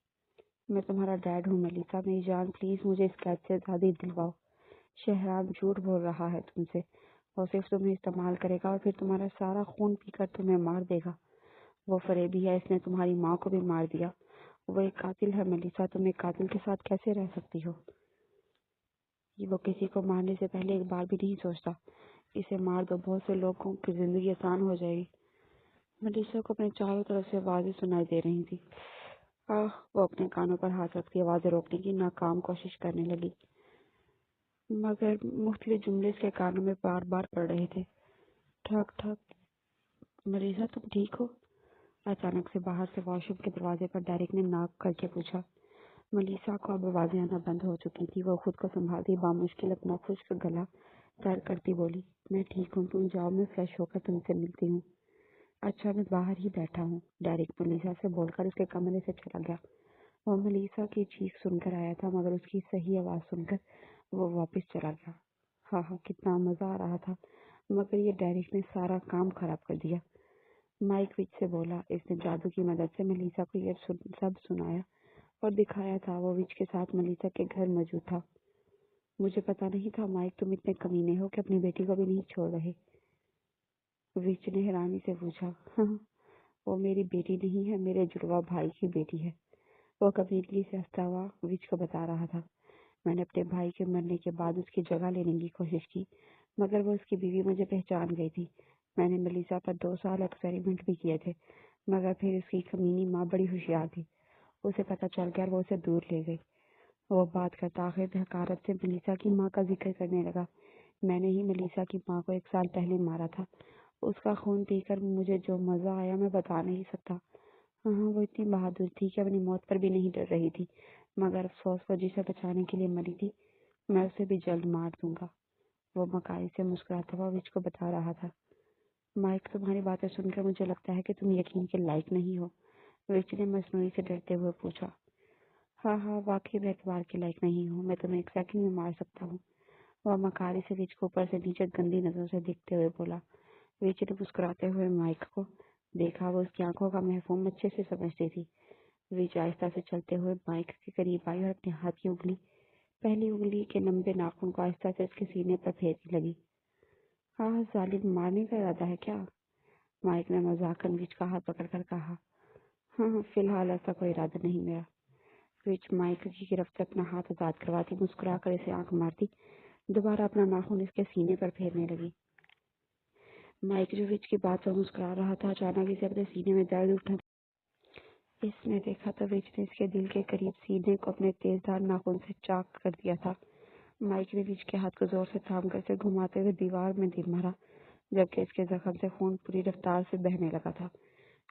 میں تمہارا ڈیڈ ہوں ملیسا، میری جان، پلیز مجھے اس قید سے آزادی دلواؤ۔ شہرام جھوٹ بول رہا ہے تم سے، وہ صرف تمہیں استعمال کرے گا اور پھر تمہارا سارا خون پی کر تمہیں مار دے گا۔ وہ فریبی ہے، اس نے تمہاری ماں کو بھی مار دیا۔ وہ ایک قاتل ہے ملیسا، تم ایک قاتل کے ساتھ کیسے رہ سکتی ہو؟ وہ کسی کو مارنے سے پہلے ایک بار بھی نہیں سوچتا۔ اسے مار دو، بہت سے لوگوں کی زندگی آسان ہو جائے گی۔ ملیسا کو اپنے چاروں طرف سے آوازیں سنائی دے رہی تھی۔ وہ اپنے کانوں پر ہاتھ رکھ کے آوازیں روکنے کی ناکام کوشش کرنے لگی، مگر مختلف جملے اس کے کانوں میں بار بار پڑ رہے تھے۔ ٹھک ٹھک۔ ملیسا، تم ٹھیک ہو؟ اچانک سے باہر سے واش روم کے دروازے پر ڈائریکٹ نے ناک کر کے پوچھا۔ ملیسا کو اب آوازیں آنا بند ہو چکی تھی۔ وہ خود کو سنبھالتی بامشکل اپنا خشک گلا تر کرتی بولی، میں ٹھیک ہوں، تم جاؤ، میں فریش ہو کر تم سے ملتی ہوں۔ اچھا، میں باہر ہی بیٹھا ہوں، ڈائریکٹ ملیسا سے بول کر اس کے کمرے سے چلا گیا۔ وہ ملیسا کی چیخ سن کر آیا تھا، مگر اس کی صحیح آواز سن کر وہ واپس چلا گیا۔ کتنا مزہ آ رہا تھا، مگر یہ ڈائریکٹ نے سارا کام خراب کر دیا۔ مائک وچ سے بولا۔ اس نے جادو کی مدد سے ملیسا کو یہ سب سنایا اور دکھایا تھا۔ وہ وچ کے ساتھ ملیسا کے گھر موجود تھا۔ مجھے پتا نہیں تھا مائک، تم اتنے کمینے ہو کہ اپنی بیٹی کو بھی نہیں چھوڑ رہے، وچ نے حیرانی سے پوچھا۔ وہ میری بیٹی نہیں ہے، میرے جڑواں بھائی کی بیٹی ہے، وہ کمیونٹی سے ہنستا ہوا وچ کو بتا رہا تھا۔ میں نے اپنے بھائی کے مرنے کے بعد اس کی جگہ لینے کی کوشش کی، مگر وہ اس کی بیوی مجھے پہچان گئی تھی۔ میں نے ملیسا پر 2 سال ایکسپیریمنٹ بھی کیے تھے، مگر پھر اس کی کمینی ماں بڑی ہوشیار تھی، اسے پتہ چل گیا اور وہ اسے دور لے گئی۔ وہ بات کرتا آخر حقارت سے ملیسا کی ماں کا ذکر کرنے لگا۔ میں نے ہی ملیسا کی ماں کو 1 سال پہلے مارا تھا۔ اس کا خون پی کر مجھے جو مزہ آیا میں بتا نہیں سکتا۔ وہ اتنی بہادر تھی کہ اپنی موت پر بھی نہیں ڈر رہی تھی، مگر افسوس وہ جسے بچانے کے لیے مری تھی، میں اسے بھی جلد مار دوں گا، وہ مکاری سے مسکراتا ہوا وچ کو بتا رہا تھا۔ مائک، تمہاری باتیں سن کر مجھے لگتا ہے کہ تم یقین کے لائق نہیں ہو، وچ نے مصنوعی سے ڈرتے ہوئے پوچھا۔ واقعی میں اعتبار کے لائق نہیں ہوں، میں تمہیں 1 سیکنڈ میں مار سکتا ہوں، وہ مکاری سے وچ کو اوپر سے نیچے گندی نظروں سے دیکھتے ہوئے بولا۔ وچ نے مسکراتے ہوئے مائک کو دیکھا، وہ اس کی آنکھوں کا مفہوم اچھے سے سمجھتی تھی۔ وچ آہستہ سے چلتے ہوئے مائک کے قریب آئی اور اپنے ہاتھ کی پہلی انگلی کے لمبے ناخن کو آہستہ سے اس کے سینے پر پھیرنے لگی۔ ظالم، مارنے کا ارادہ ہے کیا؟ مائک نے مذاقاً وچ کا ہاتھ پکڑ کر کہا۔ فی الحال ایسا کوئی ارادہ نہیں میرا۔ وچ مائک کی گرفت سے اپنا ہاتھ آزاد کرواتی مسکرا کر اسے آنکھ مارتی دوبارہ اپنا ناخن اس کے سینے پر پھیرنے لگی۔ مائک جو وچ کی بات پر مسکرا رہا تھا، اچانک اسے اپنے سینے میں درد اٹھا۔ اس نے دیکھا تو وچ نے اس کے دل کے قریب سینے کو اپنے تیزدار ناخن سے چاک کر دیا تھا۔ مائک نے وچ کے ہاتھ کو زور سے تھام کر اسے گھماتے ہوئے دیوار میں دل مارا، جبکہ اس کے زخم سے خون پوری رفتار سے بہنے لگا تھا۔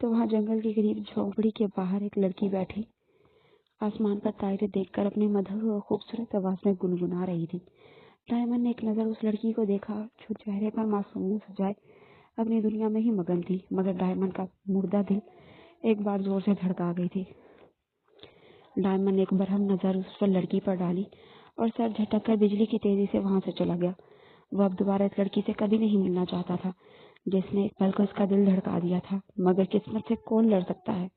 تو وہاں جنگل کے قریب جھونپڑی کے باہر ایک لڑکی بیٹھی آسمان پر تارے دیکھ کر اپنی مدھر اور خوبصورت آواز میں گنگنا رہی تھی۔ ڈائمنڈ نے ایک نظر اس لڑکی کو دیکھا جو چہرے پر معصومیت سجائے اپنی دنیا میں ہی مگن تھی، مگر ڈائمنڈ کا مردہ دل ایک بار زور سے دھڑکا گئی تھی۔ ڈائمنڈ نے ایک برہم نظر اس پر لڑکی پر ڈالی اور سر جھٹک کر بجلی کی تیزی سے وہاں سے چلا گیا۔ وہ اب دوبارہ اس لڑکی سے کبھی نہیں ملنا چاہتا تھا جس نے ایک پل کو اس کا دل دھڑکا دیا تھا، مگر قسمت سے کون لڑ سکتا ہے؟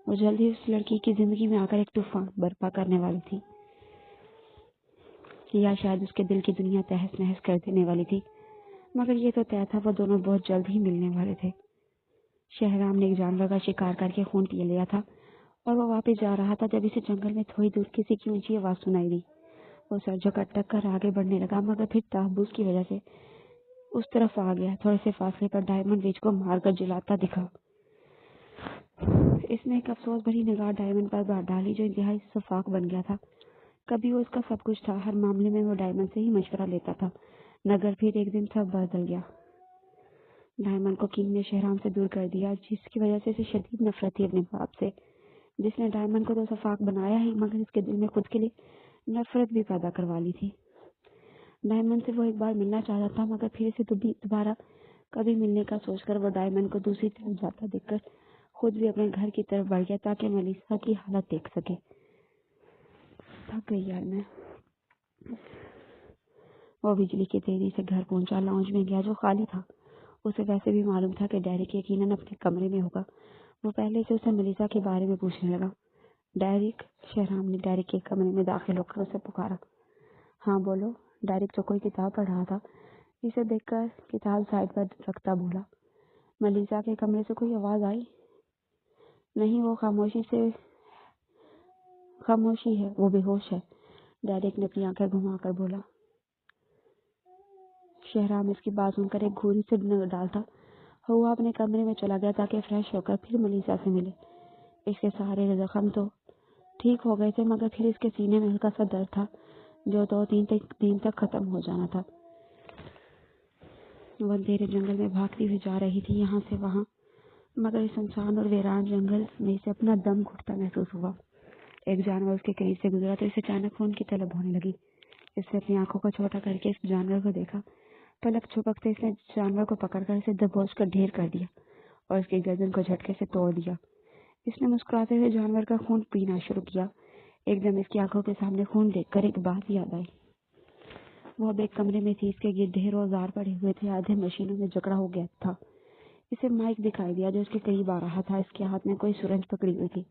وہ جلد ہی اس لڑکی کی زندگی میں آ کر ایک طوفان برپا کرنے والی تھی، یا شاید اس کے دل کی دنیا تہس نہس کر دینے والی تھی، مگر یہ تو طے تھا وہ دونوں بہت جلد ہی ملنے والے تھے۔ شہرام نے ایک جانور کا شکار کر کے خون پی لیا تھا اور وہ واپس جا رہا تھا جب اسے جنگل میں تھوڑی دور کسی کی اونچی آواز سنائی دی۔ وہ سر جھٹک کر آگے بڑھنے لگا، مگر پھر تحفظ کی وجہ سے اس طرف آ گیا۔ تھوڑے سے فاصلے پر ڈائمنڈ ویچ کو مار کر جلاتا دکھا۔ اس نے ایک افسوس بھری نگاہ ڈائمنڈ پر ڈالی جو انتہائی شفاف بن گیا تھا۔ کبھی وہ اس کا سب کچھ تھا، ہر معاملے میں وہ ڈائمنڈ سے ہی مشورہ لیتا تھا، مگر پھر ایک دن سب بدل گیا۔ ڈائمنڈ کو کنگ نے شہرام سے دور کر دیا، جس کی وجہ سے اسے شدید نفرت تھی اپنے باپ سے، جس نے ڈائمنڈ کو تو شفاف بنایا ہی مگر اس کے دل میں خود کے لیے نفرت بھی پیدا کروا لی تھی۔ ڈائمنڈ سے وہ ایک بار ملنا چاہتا تھا، مگر پھر اسے دوبارہ کبھی ملنے کا سوچ کر وہ ڈائمنڈ کو دوسری طرف جاتا دیکھ کر خود بھی اپنے گھر کی طرف بڑھ گیا تاکہ ملیسا کی حالت دیکھ سکے۔ تھک گئی یار میں۔ وہ بجلی کی تیزی سے گھر پہنچا، لاؤنج میں گیا جو خالی تھا۔ اسے ویسے بھی معلوم تھا کہ ڈیرک یقیناً اپنے کمرے میں ہوگا۔ وہ پہلے سے اسے ملیسا کے بارے میں پوچھنے لگا۔ ڈیرک؟ شہرام نے ڈیرک کے کمرے میں داخل ہو کر اسے پکارا۔ ہاں بولو۔ ڈیرک جو کوئی کتاب پڑھ رہا تھا اسے دیکھ کر کتاب سائڈ پر رکھتا بولا۔ ملیسا کے کمرے سے کوئی آواز آئی؟ نہیں، وہ خاموشی ہے، وہ بے ہوش ہے، ڈیرک نے اپنی آنکھیں گھما کر بولا۔ شہرام اس کی بات سن کر ایک گھوری سے ڈالتا ہوا اپنے کمرے میں چلا گیا تاکہ فریش ہو کر پھر ملیسا سے ملے۔ اس کے سارے زخم تو ٹھیک ہو گئے تھے، مگر پھر اس کے سینے میں ہلکا سا درد تھا جو 2-3 دن تک ختم ہو جانا تھا۔ وہ اندھیرے جنگل میں بھاگتی ہوئی جا رہی تھی یہاں سے وہاں، مگر اس سنسان اور ویران جنگل میں سے اپنا دم گھٹتا محسوس ہوا۔ ایک جانور اس کے قریب سے گزرا تو اسے اچانک خون کی طلب ہونے لگی۔ اس نے اپنی آنکھوں کو چھوٹا کر کے اس جانور کو دیکھا۔ پلک چھپکتے اس نے جانور کو پکڑ کر اسے دبوچ کر ڈھیر کر دیا اور اس کی گردن کو جھٹکے سے توڑ دیا۔ اس نے مسکراتے ہوئے جانور کا خون پینا شروع کیا۔ ایک دم اس کی آنکھوں کے سامنے خون دیکھ کر ایک بات یاد آئی۔ وہ اب ایک کمرے میں تھی، اس کے گرد ڈھیر اوزار پڑے ہوئے تھے، آدھے مشینوں میں جکڑا ہو گیا تھا۔ اسے مائک دکھائی دیا جو اس کے قریب آ رہا تھا، اس کے ہاتھ میں کوئی سرنج پکڑی ہوئی تھی۔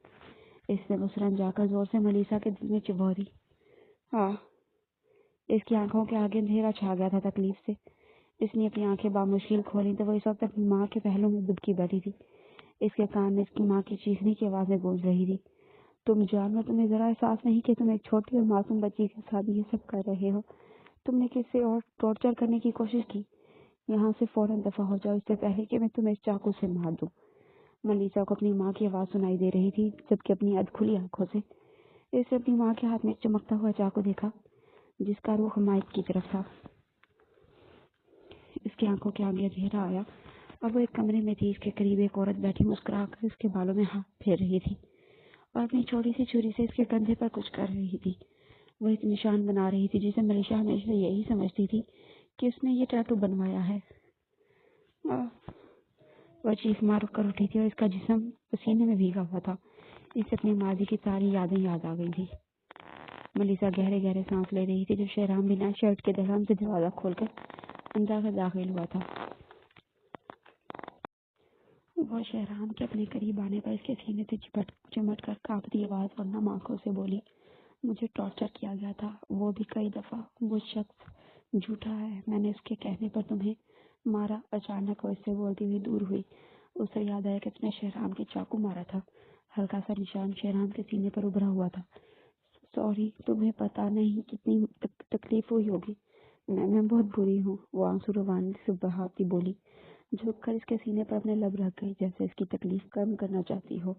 اس نے وہ سرنج جا کر زور سے ملیسا کے دل میں چبھو دی۔ اس کی آنکھوں کے آگے اندھیرا چھا گیا تھا تکلیف سے۔ اس نے اپنی آنکھیں بامشکل کھولیں تو وہ اس وقت اپنی ماں کے پہلو میں دبکی بیٹھی تھی۔ اس کے کان میں اس کی ماں کی چیخنے کی آوازیں گونج رہی تھی۔ تم جانو، تمہیں ذرا احساس نہیں کہ تم ایک چھوٹی اور معصوم بچی کے ساتھ یہ سب کر رہے ہو؟ تم نے کسی اور ٹارچر کرنے کی کوشش کی؟ یہاں سے فوراً دفع ہو جاؤ اس سے پہلے کہ میں تمہیں اس چاقو سے مار دوں۔ ملیسا کو اپنی ماں کی آواز سنائی دے رہی تھی، جبکہ اپنی ادھ کھلی آنکھوں سے اس نے اپنی ماں کے ہاتھ میں ایک چمکتا ہوا چاقو دیکھا جس کا رخ مائک کی طرف تھا۔ اس کی آنکھوں کے آگے اندھیرا آیا اور وہ ایک کمرے میں تھی۔ اس کے قریب ایک عورت بیٹھی مسکرا کر اس کے بالوں میں ہاتھ پھیر رہی تھی اور اپنی چھوٹی سی چھری سے اس کے کندھے پر کچھ کر رہی تھی۔ وہ ایک نشان بنا رہی تھی جسے ملیسا ہمیشہ یہی سمجھتی تھی کہ اس نے یہ ٹیٹو بنوایا ہے۔ وہ چیخ مار کر اٹھی تھی اور اس کا جسم پسینے میں بھیگا ہوا تھا۔ اسے اپنی ماضی کی ساری یادیں یاد آ گئی تھی۔ ملیسا گہرے گہرے سانس لے رہی تھی جب شہرام بنا شرٹ کے دہلم سے دروازہ کھول کر اندر داخل ہوا تھا۔ وہ شہرام کے اپنے قریب آنے پر اس کے سینے سے چمٹ کر کانپتی آواز اور نم آنکھوں سے بولی، مجھے ٹارچر کیا گیا تھا، وہ بھی کئی دفعہ۔ وہ شخص جھوٹا ہے، میں نے اس کے کہنے پر تمہیں مارا۔ اچانک وہ اس سے بولتی ہوئی دور ہوئی۔ اسے یاد آیا کہ اس نے شہرام کے چاقو مارا تھا۔ ہلکا سا نشان شہرام کے سینے پر ابھرا ہوا تھا۔ سوری، تمہیں پتا نہیں کتنی تکلیف ہوئی ہوگی۔ میں بہت بری ہوں، وہ آنسو روانی سے بہاتی بولی، جھک کر اس کے سینے پر اپنے لب رکھ گئی جیسے اس کی تکلیف کم کرنا چاہتی ہو۔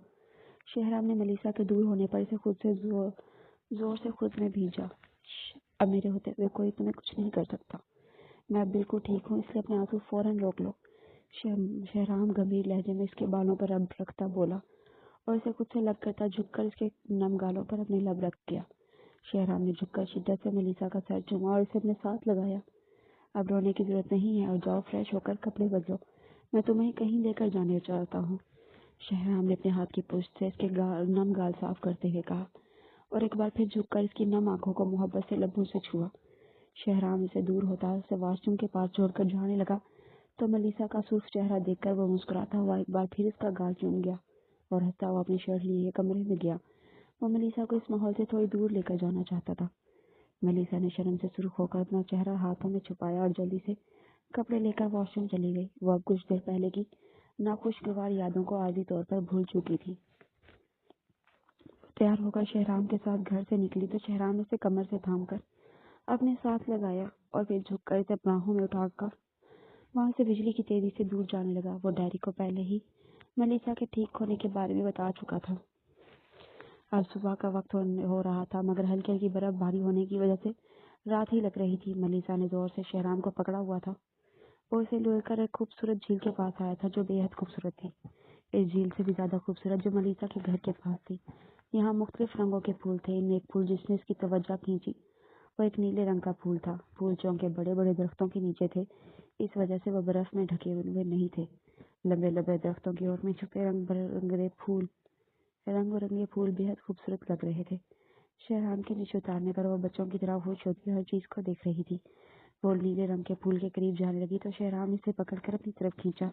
شہرام نے ملیسا کے دور ہونے پر اسے خود سے زور سے خود میں بھیجا۔ اب میرے ہوتے ہوئے کوئی تمہیں کچھ نہیں کر سکتا۔ میں اب بالکل ٹھیک ہوں، اس لیے اپنے آنسو فوراً روک لو۔ شہرام گمبھیر لہجے میں اس کے بالوں پر لب رکھتا بولا اور اسے خود سے لگ کرتا جھک کر اس کے نم گالوں پر اپنی لب رکھ دیا۔ شہرام نے جھک کر شدت سے ملیسا کا سر چوما اور اسے اپنے ساتھ لگایا۔ اب رونے کی ضرورت نہیں ہے اور جاؤ فریش ہو کر کپڑے بدلو، میں تمہیں کہیں لے کر جانے چاہتا ہوں۔ شہرام نے اپنے ہاتھ کی پشت سے اس کے نم گال صاف کرتے ہوئے کہا اور ایک بار پھر جھک کر اس کی نم آنکھوں کو محبت سے لبوں سے چھوا۔ شہرام اسے دور ہوتا اسے واش روم کے پاس چھوڑ کر جانے لگا تو ملیسا کا سرخ چہرہ دیکھ کر وہ مسکراتا ہوا ایک بار پھر اس کا گال چوم گیا اور ہنستا ہوا اپنی شرٹ لیے کمرے میں گیا۔ وہ ملیسا کو اس ماحول سے تھوڑی دور لے کر جانا چاہتا تھا۔ ملیسا نے شرم سے سرخ ہو کر اپنا چہرہ ہاتھوں میں چھپایا اور جلدی سے کپڑے لے کر واش روم چلی گئی۔ وہ اب کچھ دیر پہلے کی ناخوشگوار یادوں کو عارضی طور پر بھول چکی تھی۔ تیار ہو کر شہرام کے ساتھ گھر سے نکلی تو شہرام نے اسے کمر سے تھام کر اپنے ساتھ لگایا اور پھر جھک کر اسے باہوں میں اٹھا کر وہاں سے بجلی کی تیزی سے دور جانے لگا۔ وہ ڈیری کو پہلے ہی ملیسا کے ٹھیک ہونے کے بارے میں بتا چکا تھا۔ اب صبح کا وقت ہو رہا تھا مگر ہلکی ہلکی برف باری ہونے کی وجہ سے رات ہی لگ رہی تھی۔ ملیسا نے زور سے شہرام کو پکڑا ہوا تھا اور اسے لے کر ایک خوبصورت جھیل کے پاس آیا تھا جو بے حد خوبصورت تھی۔ اس جھیل سے بھی زیادہ خوبصورت جو ملیسا کے گھر کے پاس تھی۔ یہاں مختلف رنگوں کے پھول تھے۔ ان میں ایک پھول جس نے اس کی توجہ کھینچی وہ ایک نیلے رنگ کا پھول تھا۔ پھول چونکہ بڑے بڑے درختوں کے نیچے تھے اس وجہ سے وہ برف میں ڈھکے ہوئے نہیں تھے۔ لمبے لمبے درختوں کی اوٹ میں چھپے رنگ برنگے پھول بے حد خوبصورت لگ رہے تھے۔ شہرام کے نیچے اتارنے پر وہ بچوں کی طرح ہوش ہوتی ہر چیز کو دیکھ رہی تھی۔ وہ نیلے رنگ کے پھول کے قریب جانے لگی تو شہرام نے اسے پکڑ کر اپنی طرف کھینچا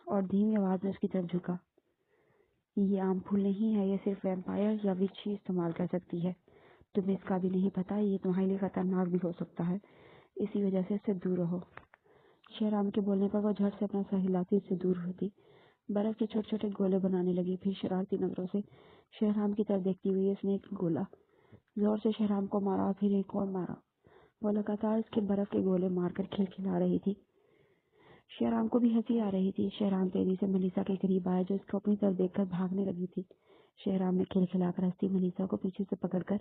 اور دھیمی آواز میں اس کی طرف جھکا۔ یہ عام پھول نہیں ہے، یہ صرف ویمپائر یا وچ ہی استعمال کر سکتی ہے۔ تمہیں اس کا بھی نہیں پتا، یہ تمہارے لیے خطرناک بھی ہو سکتا ہے، اسی وجہ سے اس سے دور رہو۔ شہرام کے بولنے پر وہ جھٹ سے اپنا سر ہلاتی اس سے دور ہوتی، برف کے چھوٹے چھوٹے گولے بنانے لگی۔ پھر شرارتی نظروں سے شہرام کی طرف دیکھتی ہوئی اس نے ایک گولا زور سے شہرام کو مارا اور پھر ایک اور مارا۔ وہ لگاتار اس کے برف کے گولے مار کر کھلکھلا رہی تھی۔ شہرام کو بھی ہنسی آ رہی تھی۔ شہرام تیزی سے ملیسا کے قریب آیا جو اس کو اپنی طرف دیکھ کر بھاگنے لگی تھی۔ شہرام نے کھلکھلا کر ہنستی ملیسا کو پیچھے سے پکڑ کر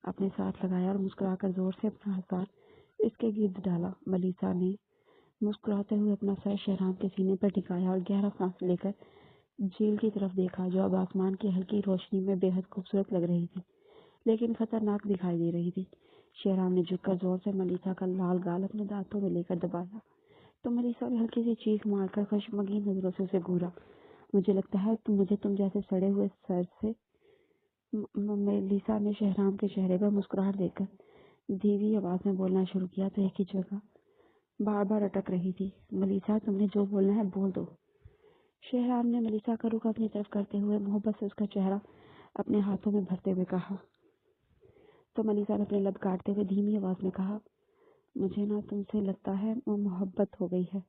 اپنے ساتھ لگایا اور مسکرا کر زور سے اپنا ہاتھ اس کے گرد ڈالا۔ ملیسا نے مسکراتے ہوئے اپنا سر شہرام کے سینے پر ٹکایا اور گہرا سانس لے کر جھیل کی طرف دیکھا جو اب آسمان کی ہلکی روشنی میں بے حد خوبصورت لگ رہی تھی لیکن خطرناک دکھائی دے رہی تھی۔ شہرام نے جھک کر زور سے ملیسا کا لال گال اپنے دانتوں میں لے کر دبایا تو ملیسا نے ہلکی سی چیخ مار کر خشمگین نظروں سے اسے گھورا۔ مجھے لگتا ہے مجھے تم جیسے سڑے ہوئے سر سے، ملیسا نے شہرام کے چہرے پر مسکراہٹ دیکھ کر دھیمی آواز میں بولنا شروع کیا تو ایک ہی جگہ بار بار اٹک رہی تھی۔ ملیسا تم نے جو بولنا ہے بول دو۔ شہرام نے ملیسا کا رخ اپنی طرف کرتے ہوئے محبت سے اس کا چہرہ اپنے ہاتھوں میں بھرتے ہوئے کہا تو ملیسا نے اپنے لب کاٹتے ہوئے دھیمی آواز میں کہا مجھے نا تم سے لگتا ہے محبت ہو گئی ہے۔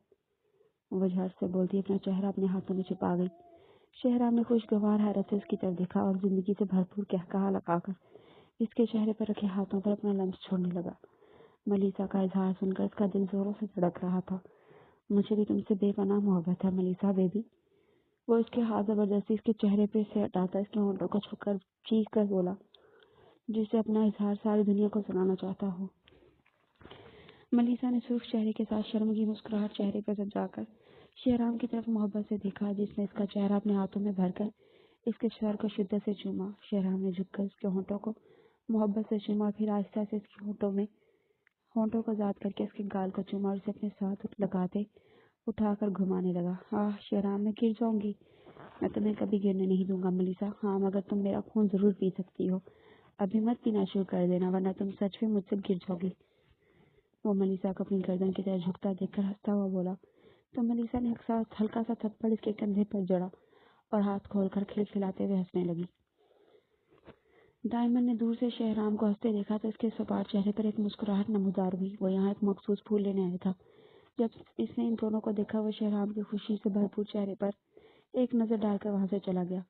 وہ جھٹ سے بولتی اپنا چہرہ اپنے ہاتھوں میں چھپا گئی۔ شہرام نے خوشگوار حیرت سے اس کی طرف دیکھا اور زندگی سے بھرپور قہقہا لگا کر اس کے چہرے پر رکھے ہاتھوں پر اپنا لمس چھوڑنے لگا۔ ملیسا کا اظہار سن کر اس کا دل زوروں سے دھڑک رہا تھا۔ مجھے بھی تم سے بے پناہ محبت ہے ملیسا بیبی۔ وہ اس کے ہاتھ زبردستی اس کے چہرے پہ سے ہٹاتا اس کے ہونٹوں کو چھو کر چیخ کر بولا جسے اپنا اظہار ساری دنیا کو سنانا چاہتا ہو۔ ملیسا نے سرخ چہرے کے ساتھ شرمگین مسکراہٹ چہرے پر سجا کر شہرام کی طرف محبت سے دیکھا جس نے اس کا چہرہ اپنے ہاتھوں میں بھر کر اس کے سر کو شدت سے چوما۔ شہرام نے جھک کر اس کے ہونٹوں کو محبت سے چوما پھر آہستہ سے اس کے ہونٹوں کو زاد کر کے اس کے گال کو چوما اور اسے اپنے ساتھ لگاتے اٹھا کر گھمانے لگا۔ شہرام میں گر جاؤں گی، میں تمہیں کبھی گرنے نہیں دوں گا ملیسا، ہاں مگر تم میرا خون ضرور پی سکتی ہو، ابھی مت پینا شروع کر دینا ورنہ تم سچ میں مجھ سے گر جاؤ گی۔ وہ ملیسا کو اپنی گردن کی طرف جھکتا دیکھ کر ہنستا ہوا بولا تو ملیسا نے ہلکا سا تھپڑ اس کے کندھے پر جڑا اور ہاتھ کھول کر کھلکھلاتے ہوئے ہنسنے لگی۔ ڈائمنڈ نے دور سے شہرام کو ہنستے دیکھا تو اس کے سپاٹ چہرے پر ایک مسکراہٹ نمودار ہوئی۔ وہ یہاں ایک مخصوص پھول لینے آیا تھا۔ جب اس نے ان دونوں کو دیکھا وہ شہرام کے خوشی سے بھرپور چہرے پر ایک نظر ڈال کر وہاں سے چلا گیا۔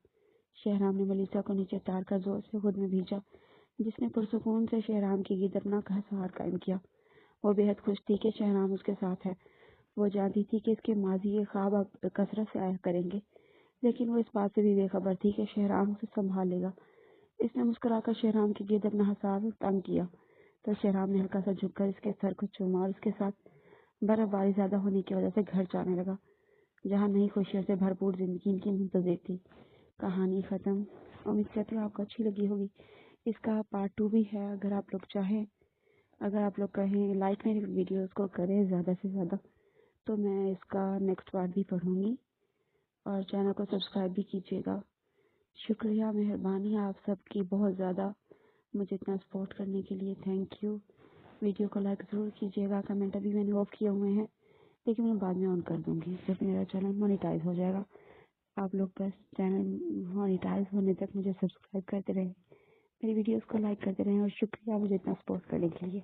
شہرام نے ملیسا کو نیچے اتار کر زور سے خود میں بھیجا جس نے پرسکون سے شہرام کی گرد اپنا سہار قائم کیا۔ وہ بے حد خوش تھی کہ شہرام اس کے ساتھ ہے۔ وہ جانتی تھی کہ اس کے ماضی کے خواب اب کثرت سے آیا کریں گے لیکن وہ اس بات سے بھی بے خبر تھی کہ شہرام اسے سنبھال لے گا۔ اس نے مسکرا کر شہرام کی گرد اپنا حساس تنگ کیا تو شہرام نے ہلکا سا جھک کر اس کے سر کو چوما اور اس کے ساتھ برف باری زیادہ ہونے کی وجہ سے گھر جانے لگا جہاں نئی خوشیوں سے بھرپور زندگی ان کی منتظر تھی۔ کہانی ختم۔ امید کرتی ہوں آپ کو اچھی لگی ہوگی۔ اس کا پارٹ 2 بھی ہے، اگر آپ لوگ چاہیں، اگر آپ لوگ کہیں لائک میری ویڈیوز کو کریں زیادہ سے زیادہ تو میں اس کا نیکسٹ پارٹ بھی پڑھوں گی، اور چینل کو سبسکرائب بھی کیجیے گا۔ شکریہ، مہربانی آپ سب کی بہت زیادہ مجھے اتنا سپورٹ کرنے کے لیے، تھینک یو۔ ویڈیو کو لائک ضرور کیجیے گا۔ کمنٹ ابھی میں نے آف کیے ہوئے ہیں لیکن میں بعد میں آن کر دوں گی جب میرا چینل مونیٹائز ہو جائے گا۔ آپ لوگ بس چینل مونیٹائز ہونے تک مجھے سبسکرائب کرتے رہیں، میری ویڈیوز کو لائک کرتے رہیں، اور شکریہ مجھے اتنا سپورٹ کرنے کے لیے۔